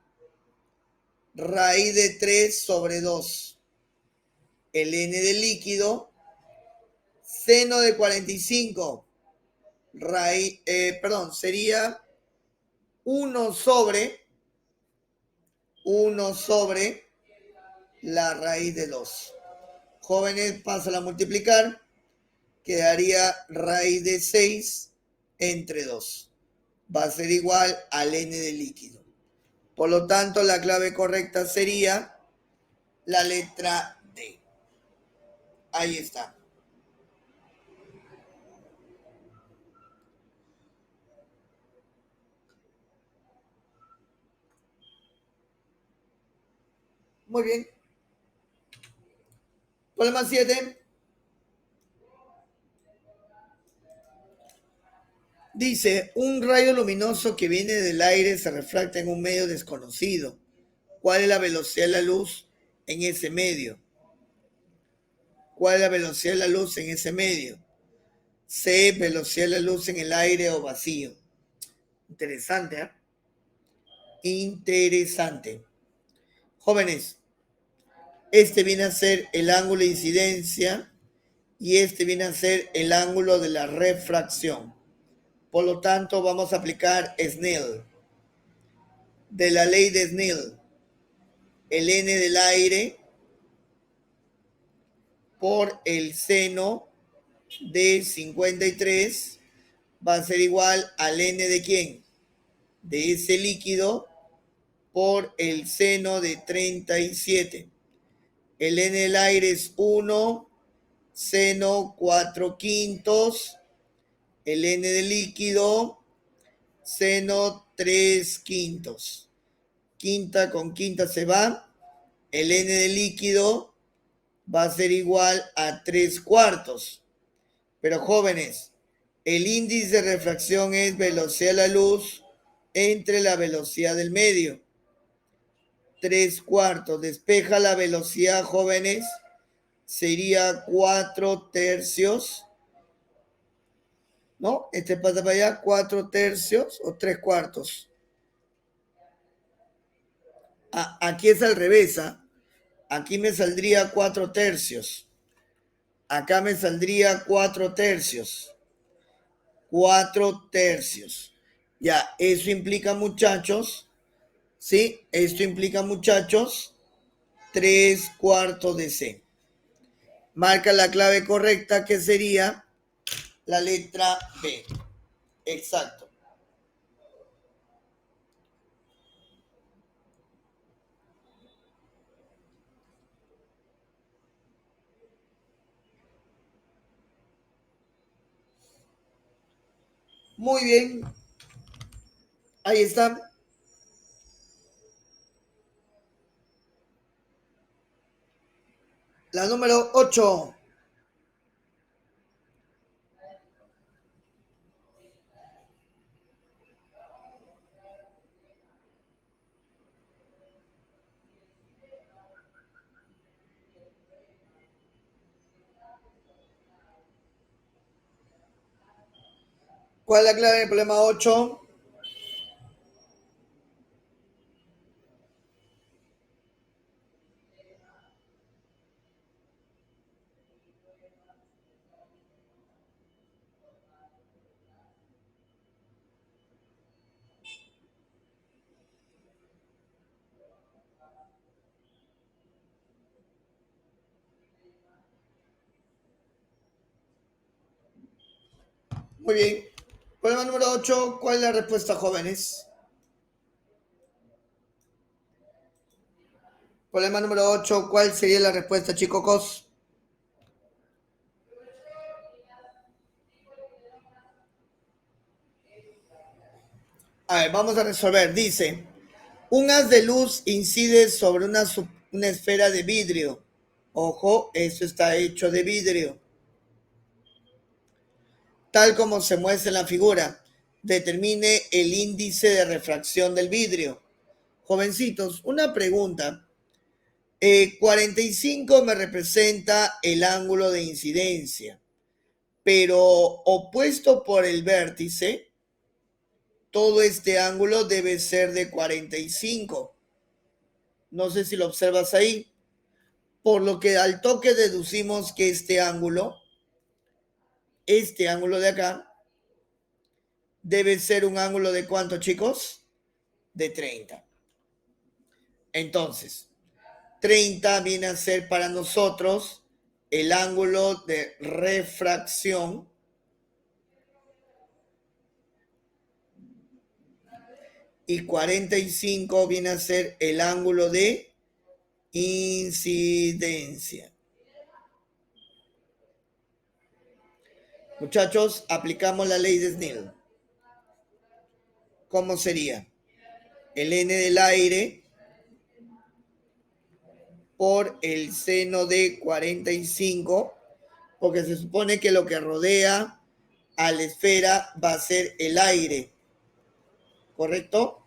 raíz de 3 sobre 2. el n del líquido, seno de 45, sería 1 sobre la raíz de 2. Jóvenes, pásala a multiplicar, quedaría raíz de 6 entre 2. Va a ser igual al n del líquido. Por lo tanto, la clave correcta sería la letra D. Ahí está. Muy bien. Problema 7. Dice, un rayo luminoso que viene del aire se refracta en un medio desconocido. ¿Cuál es la velocidad de la luz en ese medio? ¿Cuál es la velocidad de la luz en ese medio? C, velocidad de la luz en el aire o vacío. Interesante, ¿eh? Interesante. Jóvenes, este viene a ser el ángulo de incidencia y este viene a ser el ángulo de la refracción. Por lo tanto, vamos a aplicar Snell. De la ley de Snell, el n del aire por el seno de 53 va a ser igual al n de ¿quién? De ese líquido por el seno de 37. El n del aire es 1, seno 4/5, el n del líquido, seno 3/5. Quinta con quinta se va, el n del líquido va a ser igual a 3/4. Pero jóvenes, el índice de refracción es velocidad de la luz entre la velocidad del medio. 3/4. Despeja la velocidad, jóvenes. Sería 4/3. ¿No? Este pasa para allá, 4/3 o 3/4. Aquí es al revés. Aquí me saldría 4/3. Acá me saldría 4/3. 4/3. Ya, eso implica, muchachos, ¿sí? Esto implica, muchachos, 3/4 de C. Marca la clave correcta, que sería la letra B. Exacto. Muy bien. Ahí está. La número 8. ¿Cuál es la clave del problema 8? Muy bien. Problema número 8. ¿Cuál es la respuesta, jóvenes? Problema número 8. ¿Cuál sería la respuesta, chicos? A ver, vamos a resolver. Dice, un haz de luz incide sobre una esfera de vidrio. Ojo, eso está hecho de vidrio. Tal como se muestra en la figura. Determine el índice de refracción del vidrio. Jovencitos, una pregunta. 45 me representa el ángulo de incidencia, pero opuesto por el vértice, todo este ángulo debe ser de 45. No sé si lo observas ahí. Por lo que al toque deducimos que este ángulo de acá, debe ser un ángulo de ¿cuánto, chicos? De 30. Entonces, 30 viene a ser para nosotros el ángulo de refracción y 45 viene a ser el ángulo de incidencia. Muchachos, aplicamos la ley de Snell. ¿Cómo sería? El n del aire por el seno de 45, porque se supone que lo que rodea a la esfera va a ser el aire, ¿correcto?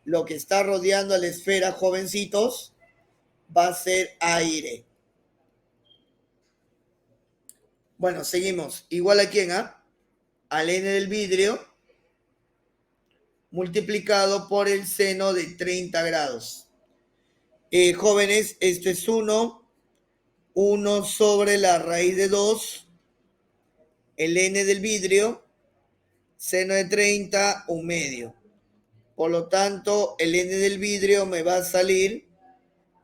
Lo que está rodeando a la esfera, jovencitos, va a ser aire. Bueno, seguimos. Igual a quién, ¿ah? Al n del vidrio multiplicado por el seno de 30 grados. Jóvenes, esto es 1 sobre la raíz de 2, el n del vidrio, seno de 30, un medio. Por lo tanto, el n del vidrio me va a salir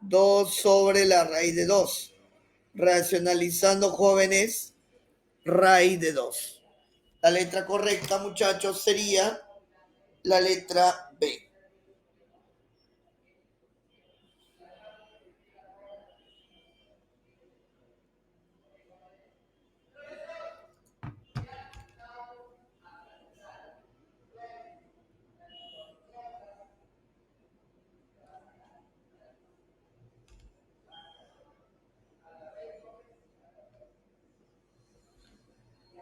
2 sobre la raíz de 2. Racionalizando, jóvenes, raíz de 2. La letra correcta, muchachos, sería la letra B.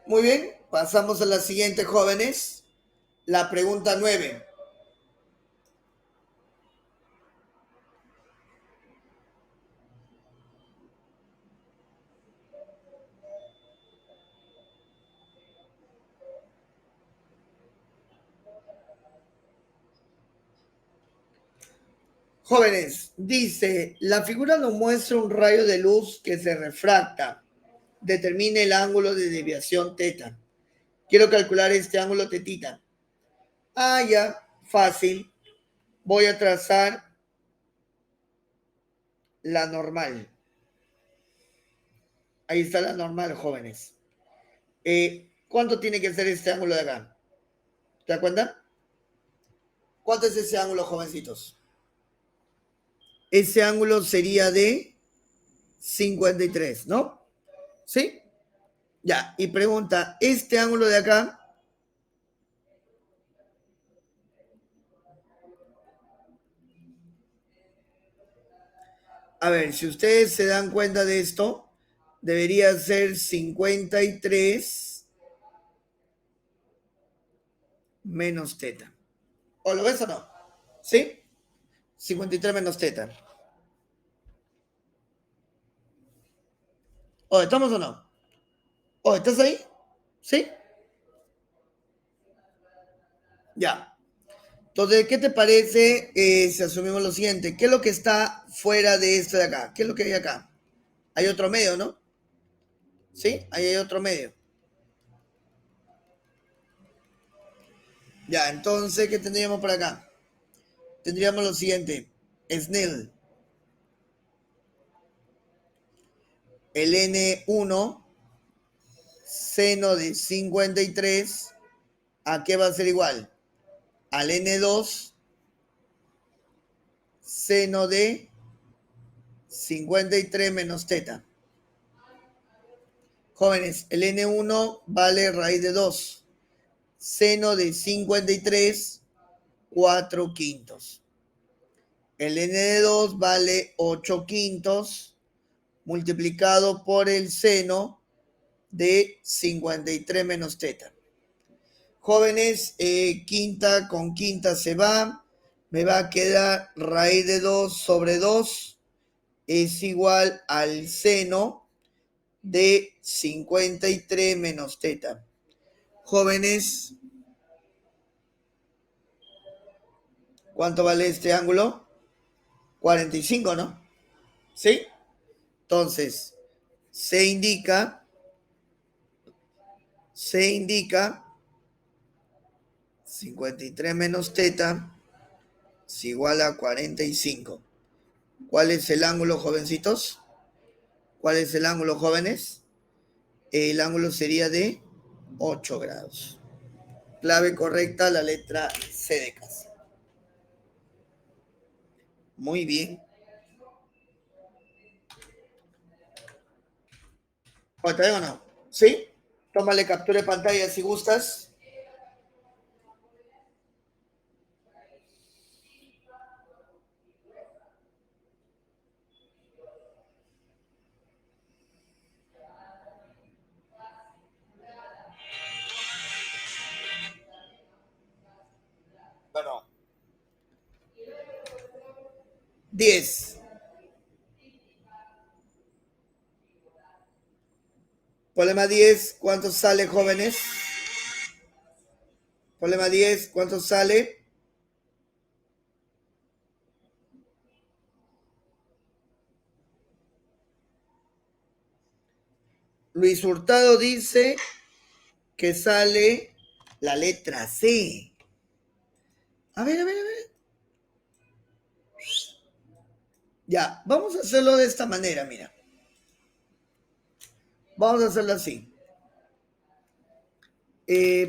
Muy bien, pasamos a la siguiente, jóvenes. La pregunta 9. Jóvenes, dice, la figura nos muestra un rayo de luz que se refracta. Determine el ángulo de desviación teta. Quiero calcular este ángulo tetita. Ah, ya, fácil. Voy a trazar la normal. Ahí está la normal, jóvenes. ¿Cuánto tiene que ser este ángulo de acá? ¿Te das cuenta? ¿Cuánto es ese ángulo, jovencitos? Ese ángulo sería de 53, ¿no? ¿Sí? Ya, y pregunta, ¿este ángulo de acá? A ver, si ustedes se dan cuenta de esto, debería ser 53 menos teta. ¿O lo ves o no? ¿Sí? 53 menos teta. ¿O estamos o no? ¿O estás ahí? ¿Sí? Ya. Entonces, ¿qué te parece si asumimos lo siguiente? ¿Qué es lo que está fuera de esto de acá? ¿Qué es lo que hay acá? Hay otro medio, ¿no? ¿Sí? Ahí hay otro medio. Ya, entonces, ¿qué tendríamos por acá? Tendríamos lo siguiente. Snell. El N1 seno de 53, ¿a qué va a ser igual? Al N2 seno de 53 menos teta. Jóvenes, el N1 vale raíz de 2. Seno de 53, 4 quintos. El N de 2 vale 8 quintos multiplicado por el seno de 53 menos teta. Jóvenes, quinta con quinta se va. Me va a quedar raíz de 2 sobre 2 es igual al seno de 53 menos teta. Jóvenes, ¿cuánto vale este ángulo? 45, ¿no? ¿Sí? Entonces, se indica 53 menos teta es igual a 45. ¿Cuál es el ángulo, jovencitos? ¿Cuál es el ángulo, jóvenes? El ángulo sería de 8 grados. Clave correcta, la letra C de casa. Muy bien. ¿Otra vez o no? ¿Sí? Tómale captura de pantalla si gustas. Bueno. 10. Problema 10, ¿cuánto sale, jóvenes? Problema 10, ¿cuánto sale? Luis Hurtado dice que sale la letra C. A ver. Ya, vamos a hacerlo de esta manera, mira. Vamos a hacerlo así.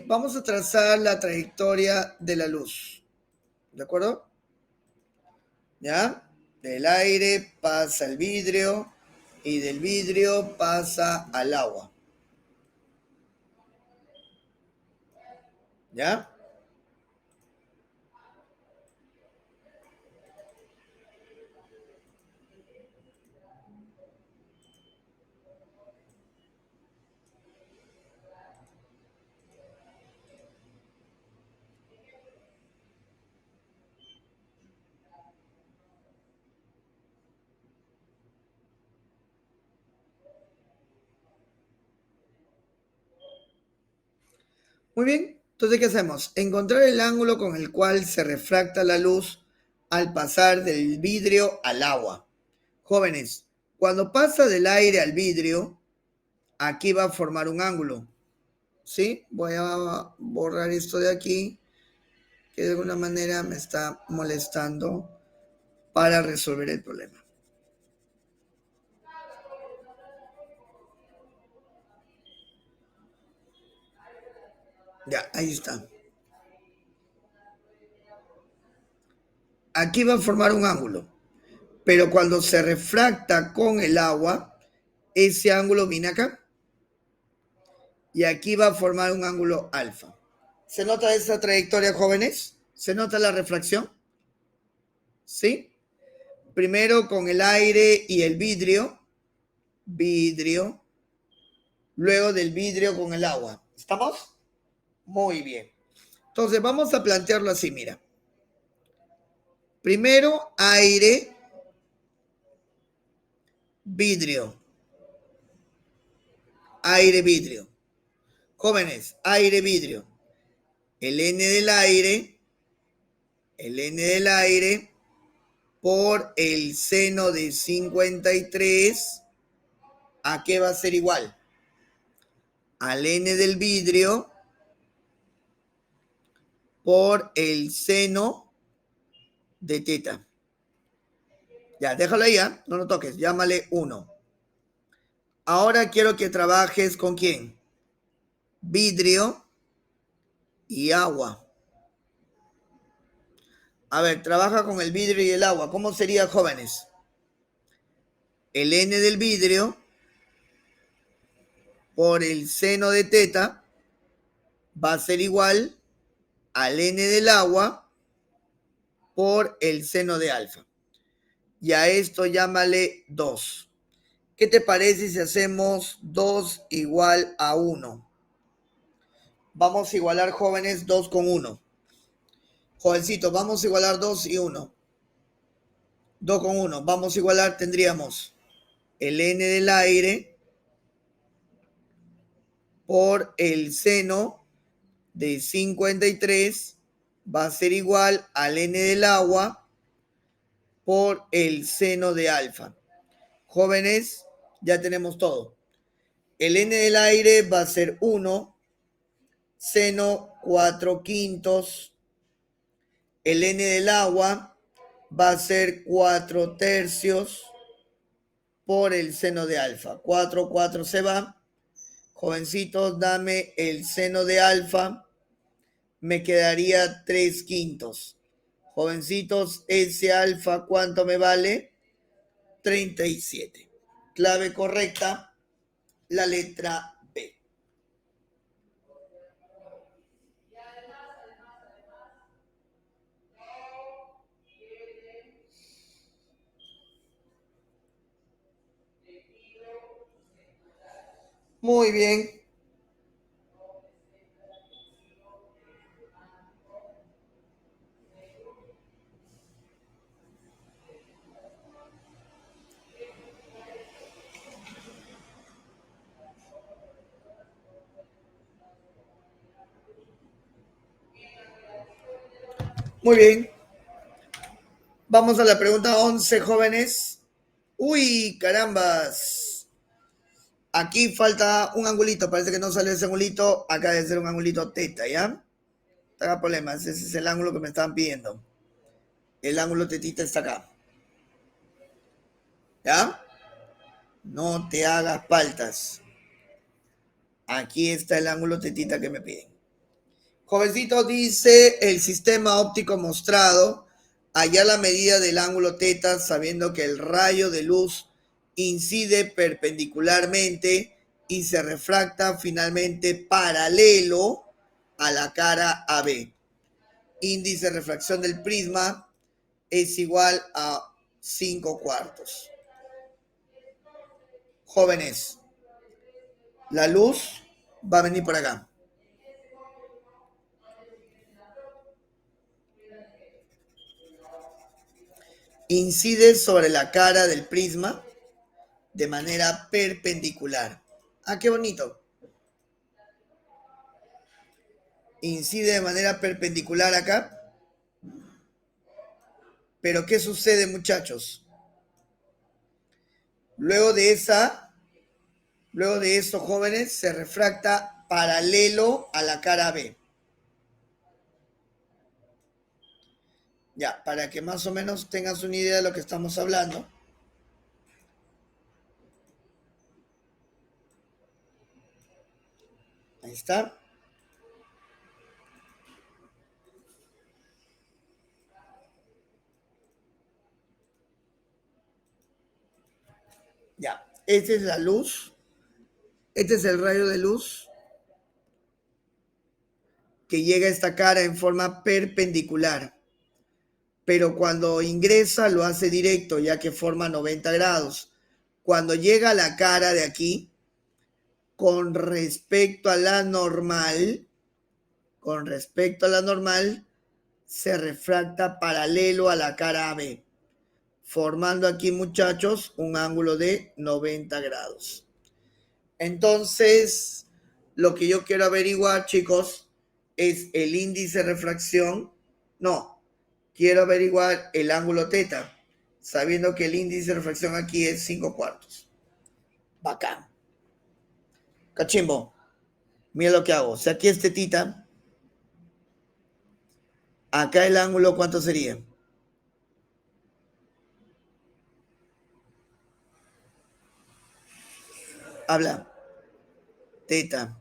Vamos a trazar la trayectoria de la luz. ¿De acuerdo? ¿Ya? Del aire pasa al vidrio y del vidrio pasa al agua. ¿Ya? Muy bien. Entonces, ¿qué hacemos? Encontrar el ángulo con el cual se refracta la luz al pasar del vidrio al agua. Jóvenes, cuando pasa del aire al vidrio, aquí va a formar un ángulo. ¿Sí? Voy a borrar esto de aquí, que de alguna manera me está molestando para resolver el problema. Ya, ahí está. Aquí va a formar un ángulo, pero cuando se refracta con el agua, ese ángulo viene acá y aquí va a formar un ángulo alfa. ¿Se nota esa trayectoria, jóvenes? ¿Se nota la refracción? ¿Sí? Primero con el aire y el vidrio, luego del vidrio con el agua. ¿Estamos? Muy bien. Entonces vamos a plantearlo así, mira. Primero aire, vidrio. Aire, vidrio. Jóvenes, aire, vidrio. El N del aire por el seno de 53, ¿a qué va a ser igual? Al N del vidrio por el seno de teta. Ya, déjalo ahí, ¿eh? No lo toques, llámale 1. Ahora quiero que trabajes con quién. Vidrio y agua. A ver, trabaja con el vidrio y el agua. ¿Cómo sería, jóvenes? El N del vidrio por el seno de teta va a ser igual al N del agua por el seno de alfa. Y a esto llámale 2. ¿Qué te parece si hacemos 2 igual a 1? Vamos a igualar, jóvenes, 2 con 1. Jovencitos, vamos a igualar 2 y 1. 2 con 1. Vamos a igualar, tendríamos el N del aire por el seno de 53 va a ser igual al N del agua por el seno de alfa. Jóvenes, Ya tenemos todo. El n del aire va a ser 1, seno 4/5. El n del agua va a ser 4/3 por el seno de alfa. 4, 4 se va. Jovencitos, dame el seno de alfa. Me quedaría 3/5. Jovencitos, ese alfa, ¿cuánto me vale? 37. Clave correcta, la letra B. Muy bien. Muy bien. Vamos a la pregunta 11, jóvenes. Uy, carambas. Aquí falta un angulito. Parece que no sale ese angulito. Acá debe ser un angulito teta, ¿ya? No haga problemas. Ese es el ángulo que me estaban pidiendo. El ángulo tetita está acá. ¿Ya? No te hagas paltas. Aquí está el ángulo tetita que me piden. Jovencito, dice el sistema óptico mostrado, hallar la medida del ángulo teta sabiendo que el rayo de luz incide perpendicularmente y se refracta finalmente paralelo a la cara AB. Índice de refracción del prisma es igual a 5/4. Jóvenes, la luz va a venir por acá. Incide sobre la cara del prisma de manera perpendicular. Ah, qué bonito. Incide de manera perpendicular acá. Pero ¿qué sucede, muchachos? Luego de eso, jóvenes, se refracta paralelo a la cara B. Ya, para que más o menos tengas una idea de lo que estamos hablando. Ahí está. Ya, esta es la luz. Este es el rayo de luz que llega a esta cara en forma perpendicular. Pero cuando ingresa lo hace directo, ya que forma 90 grados. Cuando llega a la cara de aquí, con respecto a la normal, se refracta paralelo a la cara B, formando aquí, muchachos, un ángulo de 90 grados. Entonces, lo que yo quiero averiguar, chicos, es el índice de refracción. No, quiero averiguar el ángulo teta, sabiendo que el índice de refracción aquí es 5/4. Bacán. Cachimbo, mira lo que hago. Si aquí es tetita, acá el ángulo, ¿cuánto sería? Habla. Teta.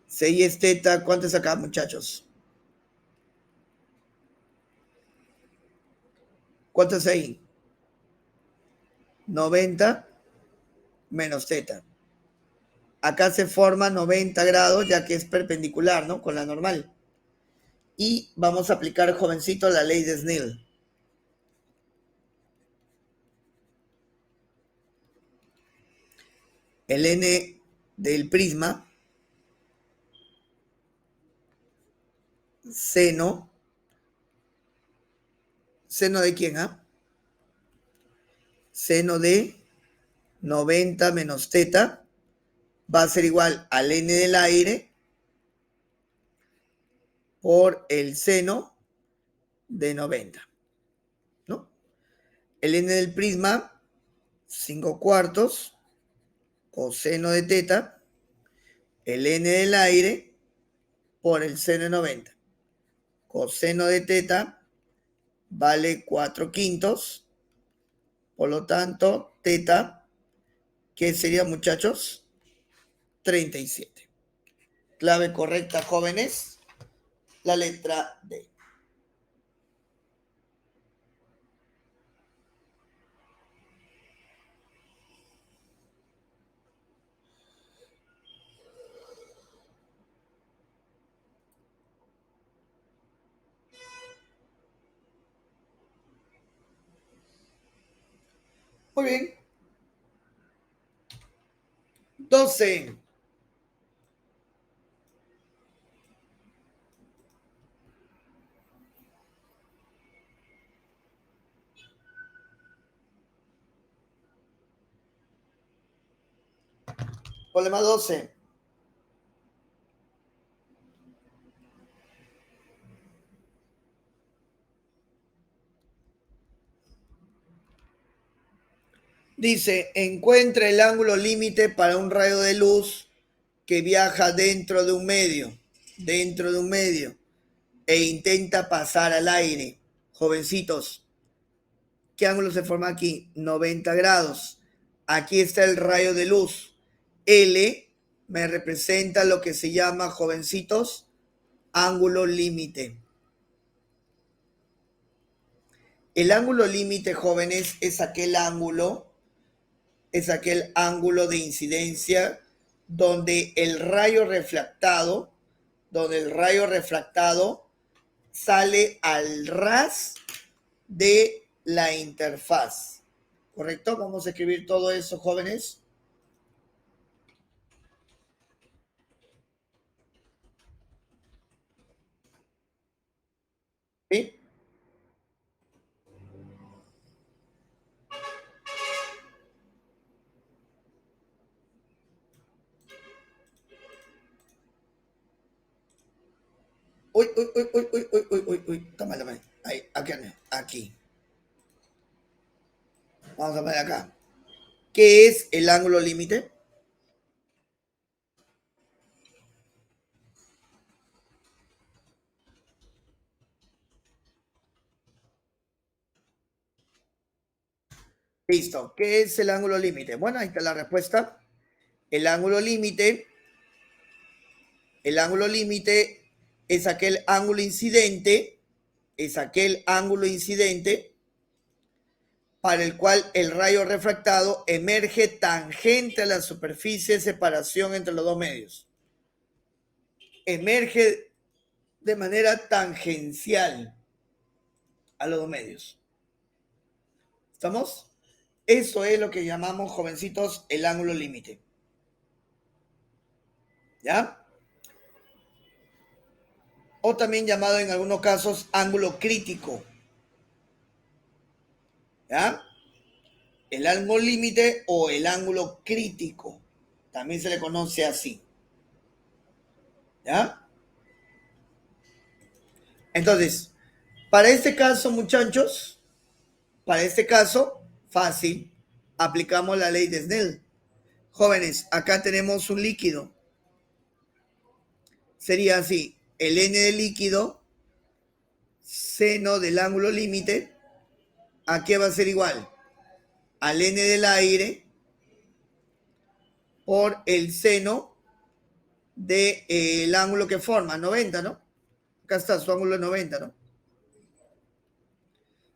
Si es teta, ¿cuánto es acá, muchachos? ¿Cuánto es ahí? 90 menos teta. Acá se forma 90 grados, ya que es perpendicular, ¿no? Con la normal. Y vamos a aplicar, jovencito, la ley de Snell. El n del prisma, seno de quién, ¿ah? Seno de 90 menos teta va a ser igual al n del aire por el seno de 90, ¿no? El n del prisma 5/4 coseno de teta, el n del aire por el seno de 90. Coseno de teta vale 4/5. Por lo tanto, teta, ¿qué sería, muchachos? 37. Clave correcta, jóvenes, la letra D. Muy bien. 12. Problema 12. Dice, encuentra el ángulo límite para un rayo de luz que viaja dentro de un medio, e intenta pasar al aire. Jovencitos, ¿qué ángulo se forma aquí? 90 grados. Aquí está el rayo de luz. L me representa lo que se llama, jovencitos, ángulo límite. El ángulo límite, jóvenes, es aquel ángulo de incidencia donde el rayo refractado sale al ras de la interfaz. ¿Correcto? Vamos a escribir todo eso, jóvenes. ¿Sí? Uy, uy, uy, uy, uy, uy, uy, uy, uy. Toma. Ahí, aquí. Vamos a poner acá. ¿Qué es el ángulo límite? Listo. ¿Qué es el ángulo límite? Bueno, ahí está la respuesta. El ángulo límite es aquel ángulo incidente, para el cual el rayo refractado emerge tangente a la superficie de separación entre los dos medios. Emerge de manera tangencial a los dos medios. ¿Estamos? Eso es lo que llamamos, jovencitos, el ángulo límite. ¿Ya? O también llamado en algunos casos ángulo crítico. ¿Ya? El ángulo límite o el ángulo crítico. También se le conoce así. ¿Ya? Entonces, para este caso, muchachos, fácil, aplicamos la ley de Snell. Jóvenes, acá tenemos un líquido. Sería así, el n del líquido, seno del ángulo límite, ¿a qué va a ser igual? Al n del aire por el seno del ángulo que forma, 90, ¿no? Acá está su ángulo 90, ¿no?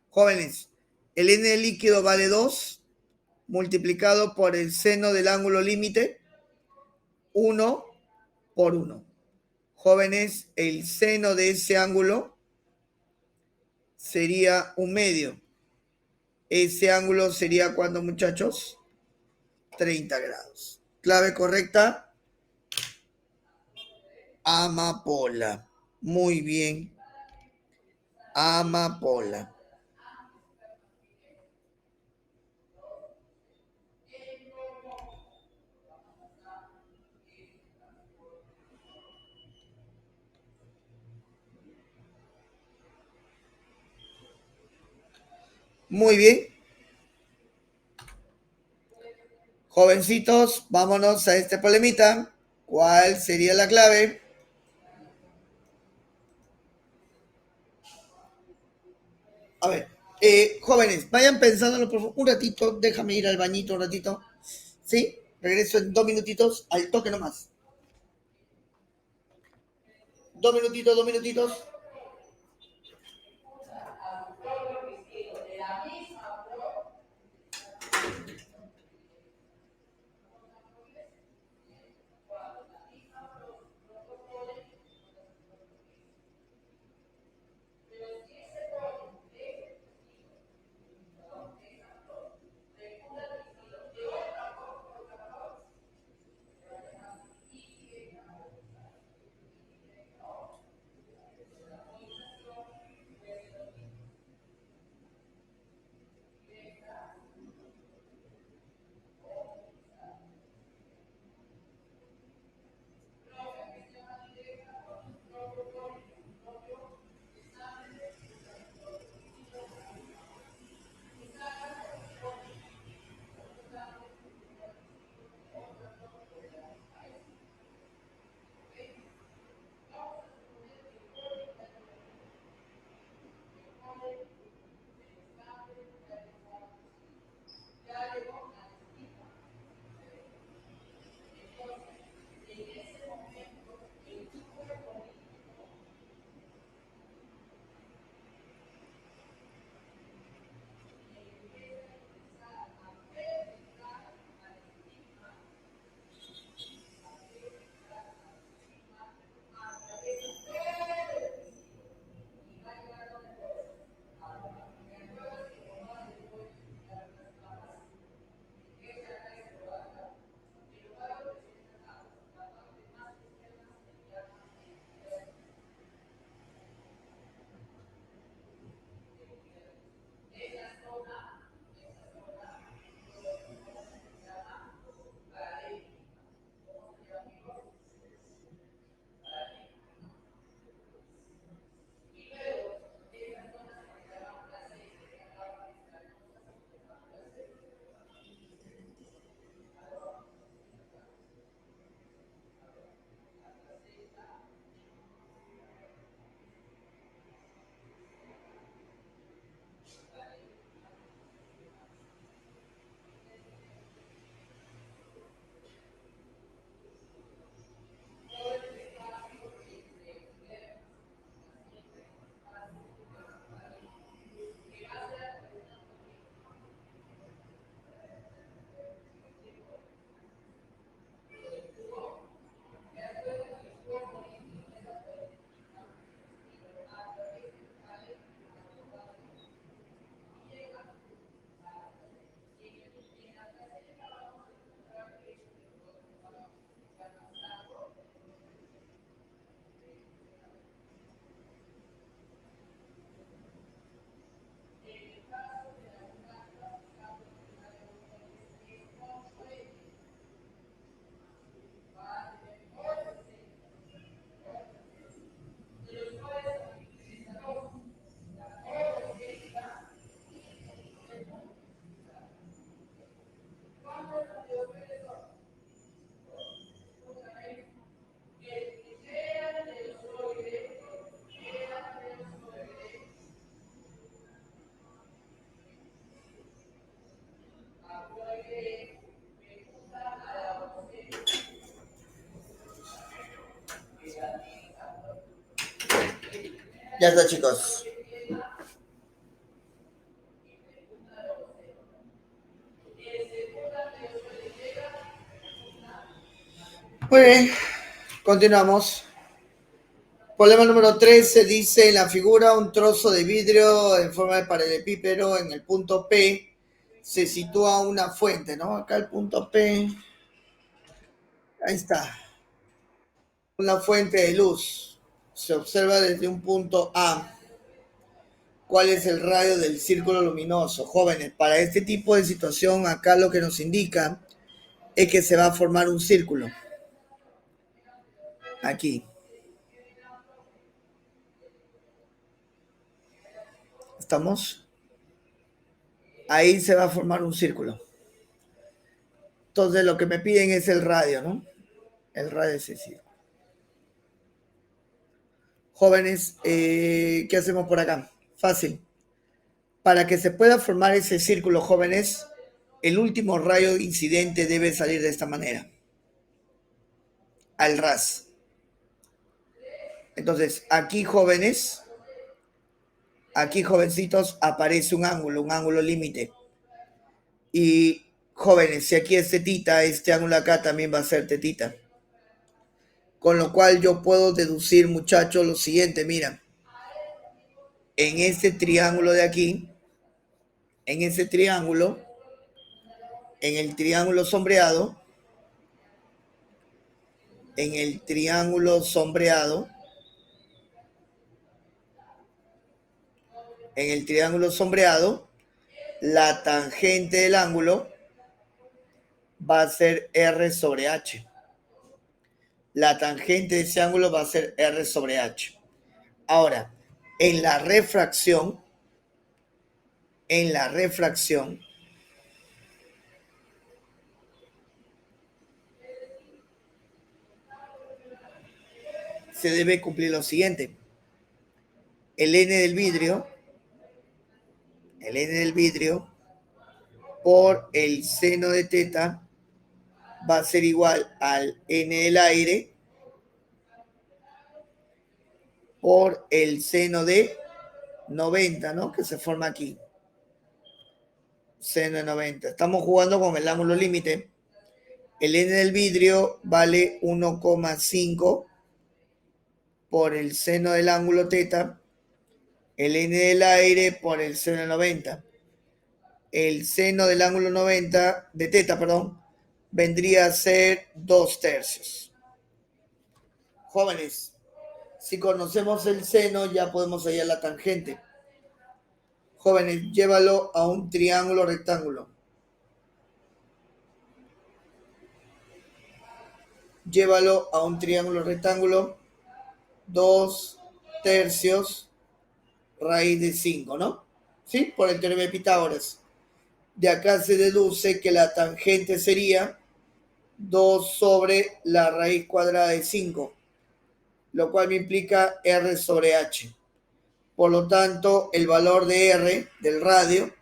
Jóvenes, el n del líquido vale 2, multiplicado por el seno del ángulo límite, 1 por 1. Jóvenes, el seno de ese ángulo sería un medio. Ese ángulo sería, ¿cuánto, muchachos? 30 grados. Clave correcta, amapola. Muy bien, amapola. Muy bien. Jovencitos, vámonos a este problemita. ¿Cuál sería la clave? A ver, jóvenes, vayan pensándolo por favor. Un ratito, déjame ir al bañito un ratito. ¿Sí? Regreso en 2 minutitos, al toque nomás. 2 minutitos, 2 minutitos. Ya está, chicos. Muy bien, continuamos. Problema número 13 dice en la figura un trozo de vidrio en forma de paralelepípedo en el punto P se sitúa una fuente, ¿no? Acá el punto P, ahí está, una fuente de luz. Se observa desde un punto A. ¿Cuál es el radio del círculo luminoso? Jóvenes, para este tipo de situación acá lo que nos indica es que se va a formar un círculo. Aquí. ¿Estamos? Ahí se va a formar un círculo. Entonces lo que me piden es el radio, ¿no? El radio de ese círculo. Jóvenes, ¿qué hacemos por acá? Fácil. Para que se pueda formar ese círculo, jóvenes, el último rayo incidente debe salir de esta manera, al ras. Entonces, aquí, jóvenes, aquí, jovencitos, aparece un ángulo límite. Y, jóvenes, si aquí es tetita, este ángulo acá también va a ser tetita. Con lo cual yo puedo deducir, muchachos, lo siguiente, mira. En este triángulo de aquí, en ese triángulo, en el triángulo sombreado, en el triángulo sombreado, en el triángulo sombreado, la tangente del ángulo va a ser R sobre H. La tangente de ese ángulo va a ser R sobre H. Ahora, en la refracción, se debe cumplir lo siguiente. El N del vidrio por el seno de teta va a ser igual al N del aire por el seno de 90, ¿no? Que se forma aquí. Seno de 90. Estamos jugando con el ángulo límite. El N del vidrio vale 1,5 por el seno del ángulo teta. El N del aire por el seno de 90. El seno del ángulo 90, de teta, perdón, vendría a ser 2/3. Jóvenes, si conocemos el seno, ya podemos hallar la tangente. Jóvenes, llévalo a un triángulo rectángulo. Llévalo a un triángulo rectángulo. 2/3 raíz de 5, ¿no? ¿Sí? Por el teorema de Pitágoras. De acá se deduce que la tangente sería 2 sobre la raíz cuadrada de 5, lo cual me implica R sobre H. Por lo tanto, el valor de R del radio,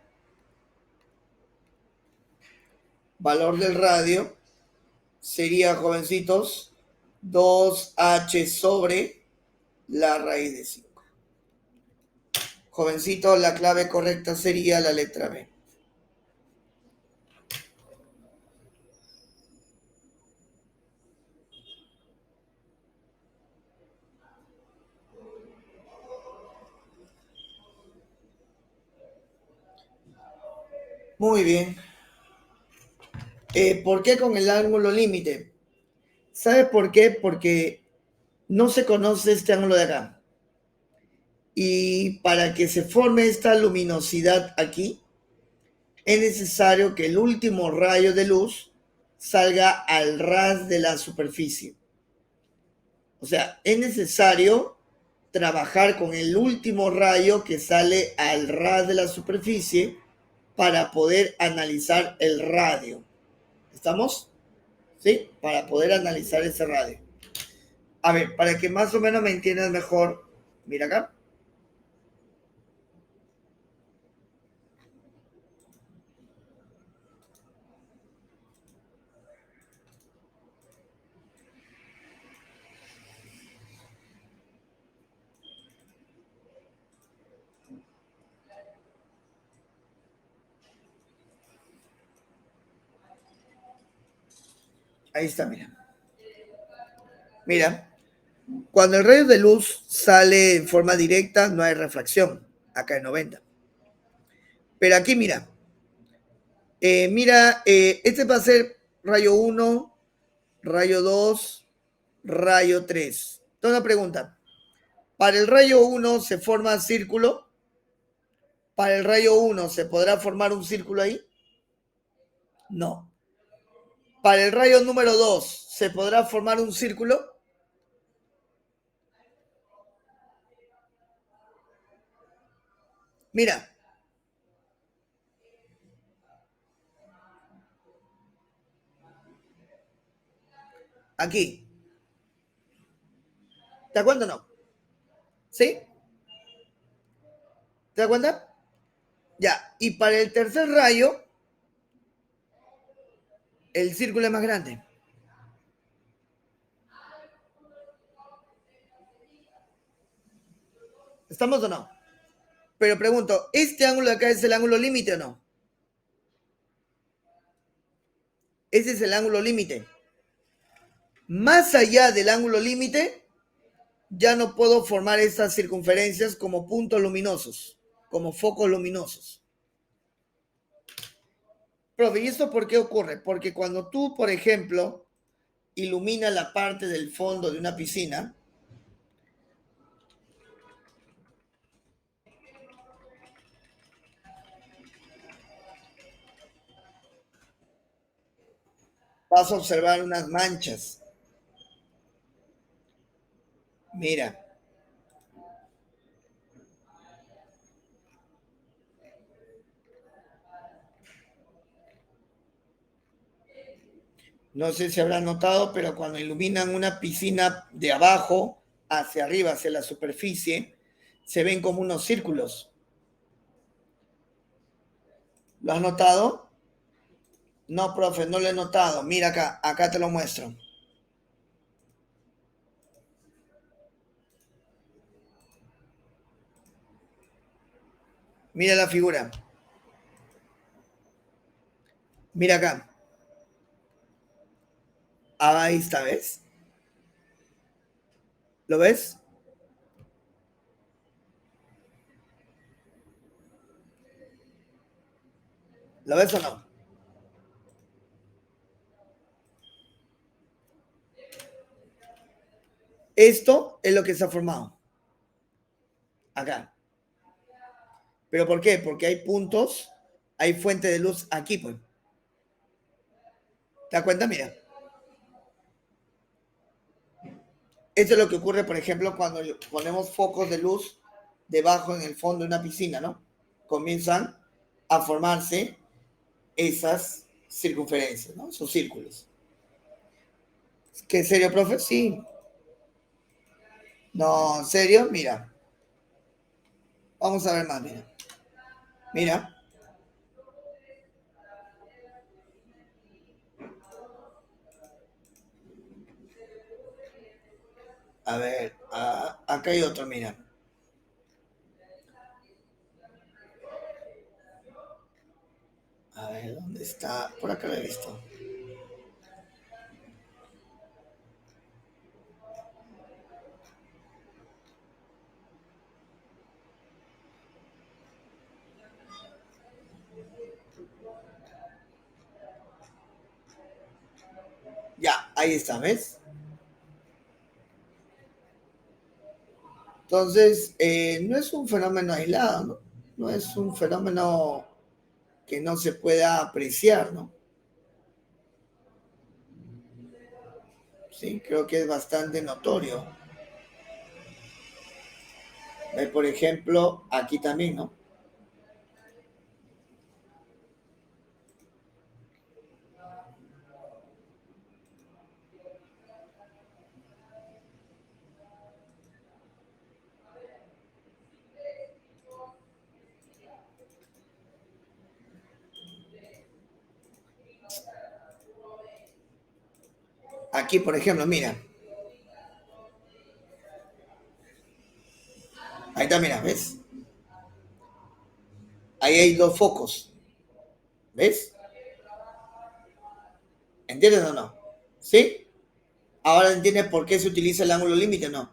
sería, jovencitos, 2H sobre la raíz de 5. Jovencitos, la clave correcta sería la letra B. Muy bien. ¿Por qué con el ángulo límite? ¿Sabe por qué? Porque no se conoce este ángulo de acá. Y para que se forme esta luminosidad aquí, es necesario que el último rayo de luz salga al ras de la superficie. O sea, es necesario trabajar con el último rayo que sale al ras de la superficie para poder analizar el radio. ¿Estamos? ¿Sí? Para poder analizar ese radio. A ver, para que más o menos me entiendas mejor, mira acá. Ahí está, mira. Mira, cuando el rayo de luz sale en forma directa, no hay refracción. Acá en 90. Pero aquí, mira. Este va a ser rayo 1, rayo 2, rayo 3. Entonces, una pregunta. ¿Para el rayo 1 se forma círculo? ¿Para el rayo 1 se podrá formar un círculo ahí? No. ¿Para el rayo número 2 se podrá formar un círculo? Mira. Aquí. ¿Te das cuenta o no? ¿Sí? ¿Te das cuenta? Ya. Y para el tercer rayo, el círculo es más grande. ¿Estamos o no? Pero pregunto, ¿este ángulo de acá es el ángulo límite o no? Ese es el ángulo límite. Más allá del ángulo límite, ya no puedo formar estas circunferencias como puntos luminosos, como focos luminosos. Profe, ¿y esto por qué ocurre? Porque cuando tú, por ejemplo, iluminas la parte del fondo de una piscina, vas a observar unas manchas. Mira, no sé si habrás notado, pero cuando iluminan una piscina de abajo hacia arriba, hacia la superficie, se ven como unos círculos. ¿Lo has notado? No, profe, no lo he notado. Mira acá, acá te lo muestro. Mira la figura. Mira acá. Ahí está, ¿ves? ¿Lo ves? ¿Lo ves o no? Esto es lo que se ha formado. Acá. ¿Pero por qué? Porque hay puntos, hay fuente de luz aquí, pues. ¿Te das cuenta? Mira. Esto es lo que ocurre, por ejemplo, cuando ponemos focos de luz debajo en el fondo de una piscina, ¿no? Comienzan a formarse esas circunferencias, ¿no? Esos círculos. ¿Qué en serio, profe? Sí. No, ¿en serio? Mira. Vamos a ver más, mira. Mira. A ver, acá hay otro, mira. A ver, ¿dónde está? Por acá lo he visto. Ya, ahí está, ¿ves? Entonces, no es un fenómeno aislado, ¿no? No es un fenómeno que no se pueda apreciar, ¿no? Sí, creo que es bastante notorio. Por ejemplo, aquí también, ¿no? Aquí, por ejemplo, mira. Ahí está, mira, ¿ves? Ahí hay dos focos, ¿ves? ¿Entiendes o no? ¿Sí? Ahora entiendes por qué se utiliza el ángulo límite, ¿no?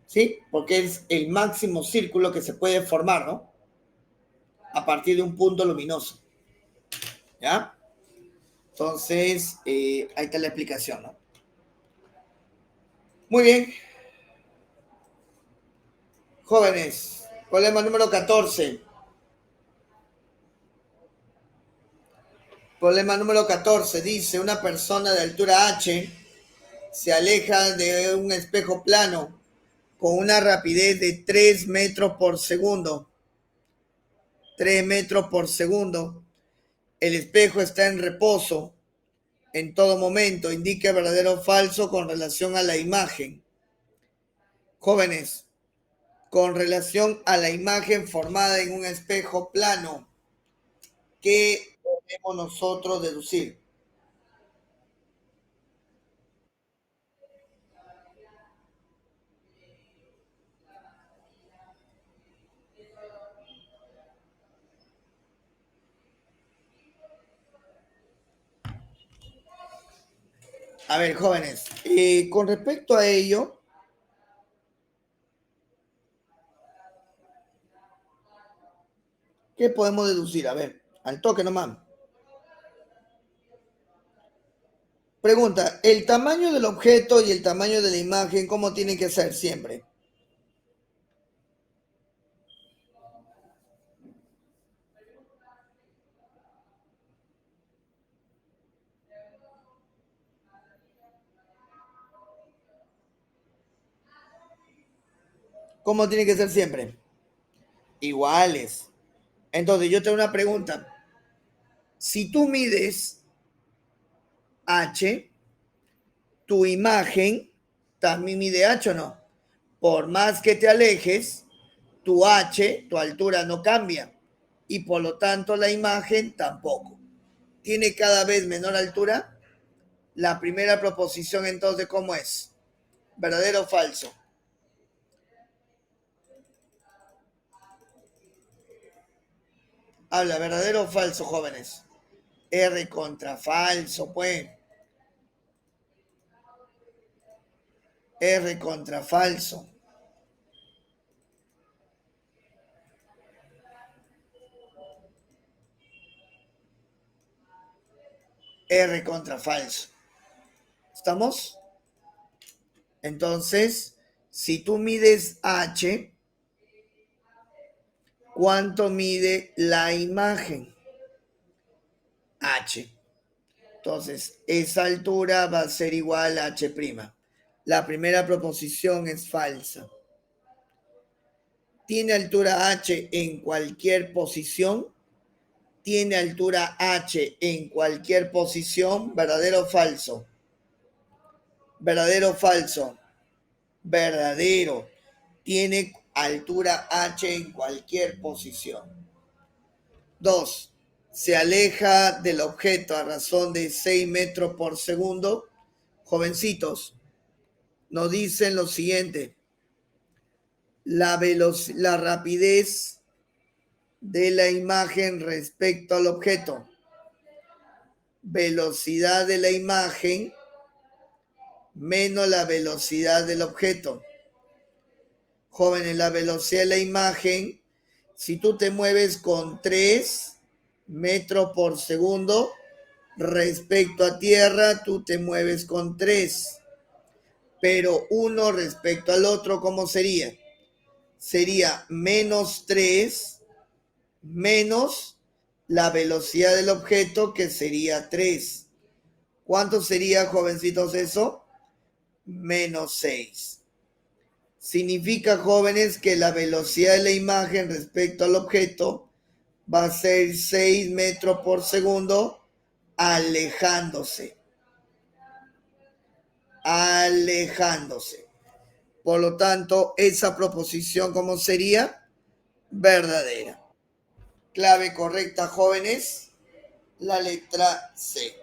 ¿Sí? Porque es el máximo círculo que se puede formar, ¿no? A partir de un punto luminoso, ¿ya? Entonces, ahí está la explicación, ¿no? Muy bien, jóvenes. Problema número 14. Problema número 14. Dice, una persona de altura h se aleja de un espejo plano con una rapidez de 3 metros por segundo. 3 metros por segundo. El espejo está en reposo en todo momento. Indique verdadero o falso con relación a la imagen. Jóvenes, con relación a la imagen formada en un espejo plano, ¿qué podemos nosotros deducir? A ver, jóvenes, con respecto a ello, ¿qué podemos deducir? A ver, al toque nomás. Pregunta, ¿el tamaño del objeto y el tamaño de la imagen cómo tienen que ser siempre? ¿Cómo tienen que ser siempre? Iguales. Entonces, yo tengo una pregunta. Si tú mides H, tu imagen también mide H o no. Por más que te alejes, tu H, tu altura no cambia. Y por lo tanto la imagen tampoco. Tiene cada vez menor altura. La primera proposición entonces, ¿cómo es? ¿Verdadero o falso? Habla, ¿verdadero o falso, jóvenes? R contra falso, pues. R contra falso. R contra falso. ¿Estamos? Entonces, si tú mides H, ¿cuánto mide la imagen? H. Entonces, esa altura va a ser igual a H'. La primera proposición es falsa. ¿Tiene altura H en cualquier posición? ¿Tiene altura H en cualquier posición? ¿Verdadero o falso? ¿Verdadero o falso? Verdadero. Tiene altura H en cualquier posición. 2. Se aleja del objeto a razón de 6 metros por segundo. Jovencitos, nos dicen lo siguiente. La rapidez de la imagen respecto al objeto. Velocidad de la imagen menos la velocidad del objeto. Jóvenes, la velocidad de la imagen, si tú te mueves con 3 metros por segundo respecto a tierra, tú te mueves con 3. Pero uno respecto al otro, ¿cómo sería? Sería menos 3 menos la velocidad del objeto, que sería 3. ¿Cuánto sería, jovencitos, eso? Menos 6. Significa, jóvenes, que la velocidad de la imagen respecto al objeto va a ser 6 metros por segundo alejándose. Alejándose. Por lo tanto, esa proposición, ¿cómo sería? Verdadera. Clave correcta, jóvenes. La letra C.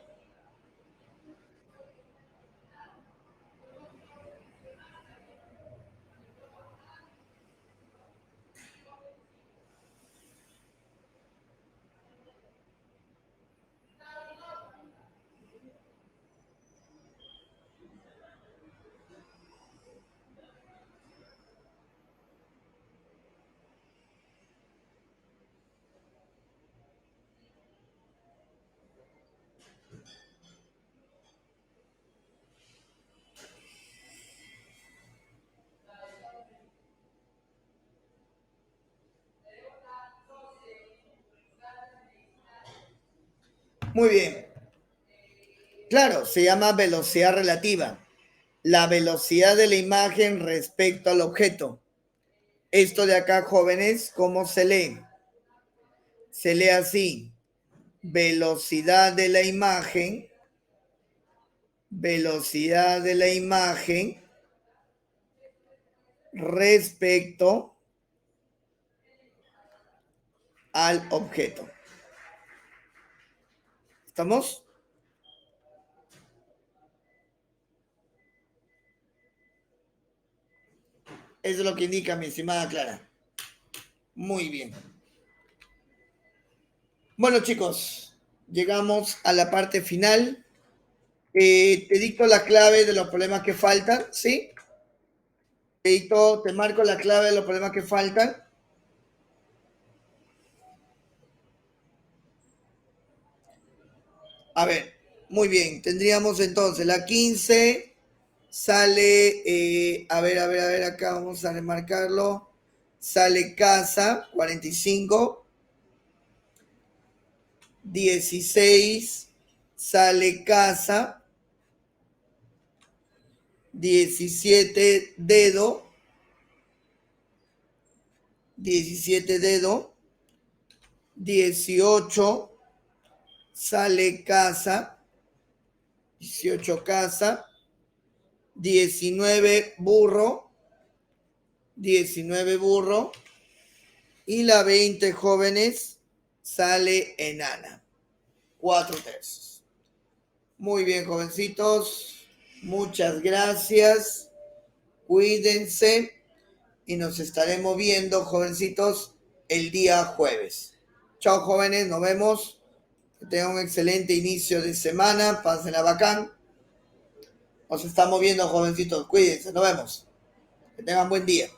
Muy bien. Claro, se llama velocidad relativa. La velocidad de la imagen respecto al objeto. Esto de acá, jóvenes, ¿cómo se lee? Se lee así. Velocidad de la imagen velocidad de la imagen respecto al objeto. ¿Estamos? Eso es lo que indica mi estimada Clara. Muy bien. Bueno, chicos, llegamos a la parte final. Te dicto la clave de los problemas que faltan, ¿sí? Te marco la clave de los problemas que faltan. A ver, muy bien. Tendríamos entonces la 15, sale, a ver, acá vamos a remarcarlo. Sale casa, 45. 16, sale casa. 17 dedo. 17 dedo. 18 sale casa. 18 casa. 19 burro. 19 burro. Y la 20 jóvenes sale enana. 4/3. Muy bien, jovencitos. Muchas gracias. Cuídense. Y nos estaremos viendo, jovencitos, el día jueves. Chao, jóvenes. Nos vemos. Que tengan un excelente inicio de semana. Pásenla bacán. Nos estamos viendo, jovencitos. Cuídense. Nos vemos. Que tengan buen día.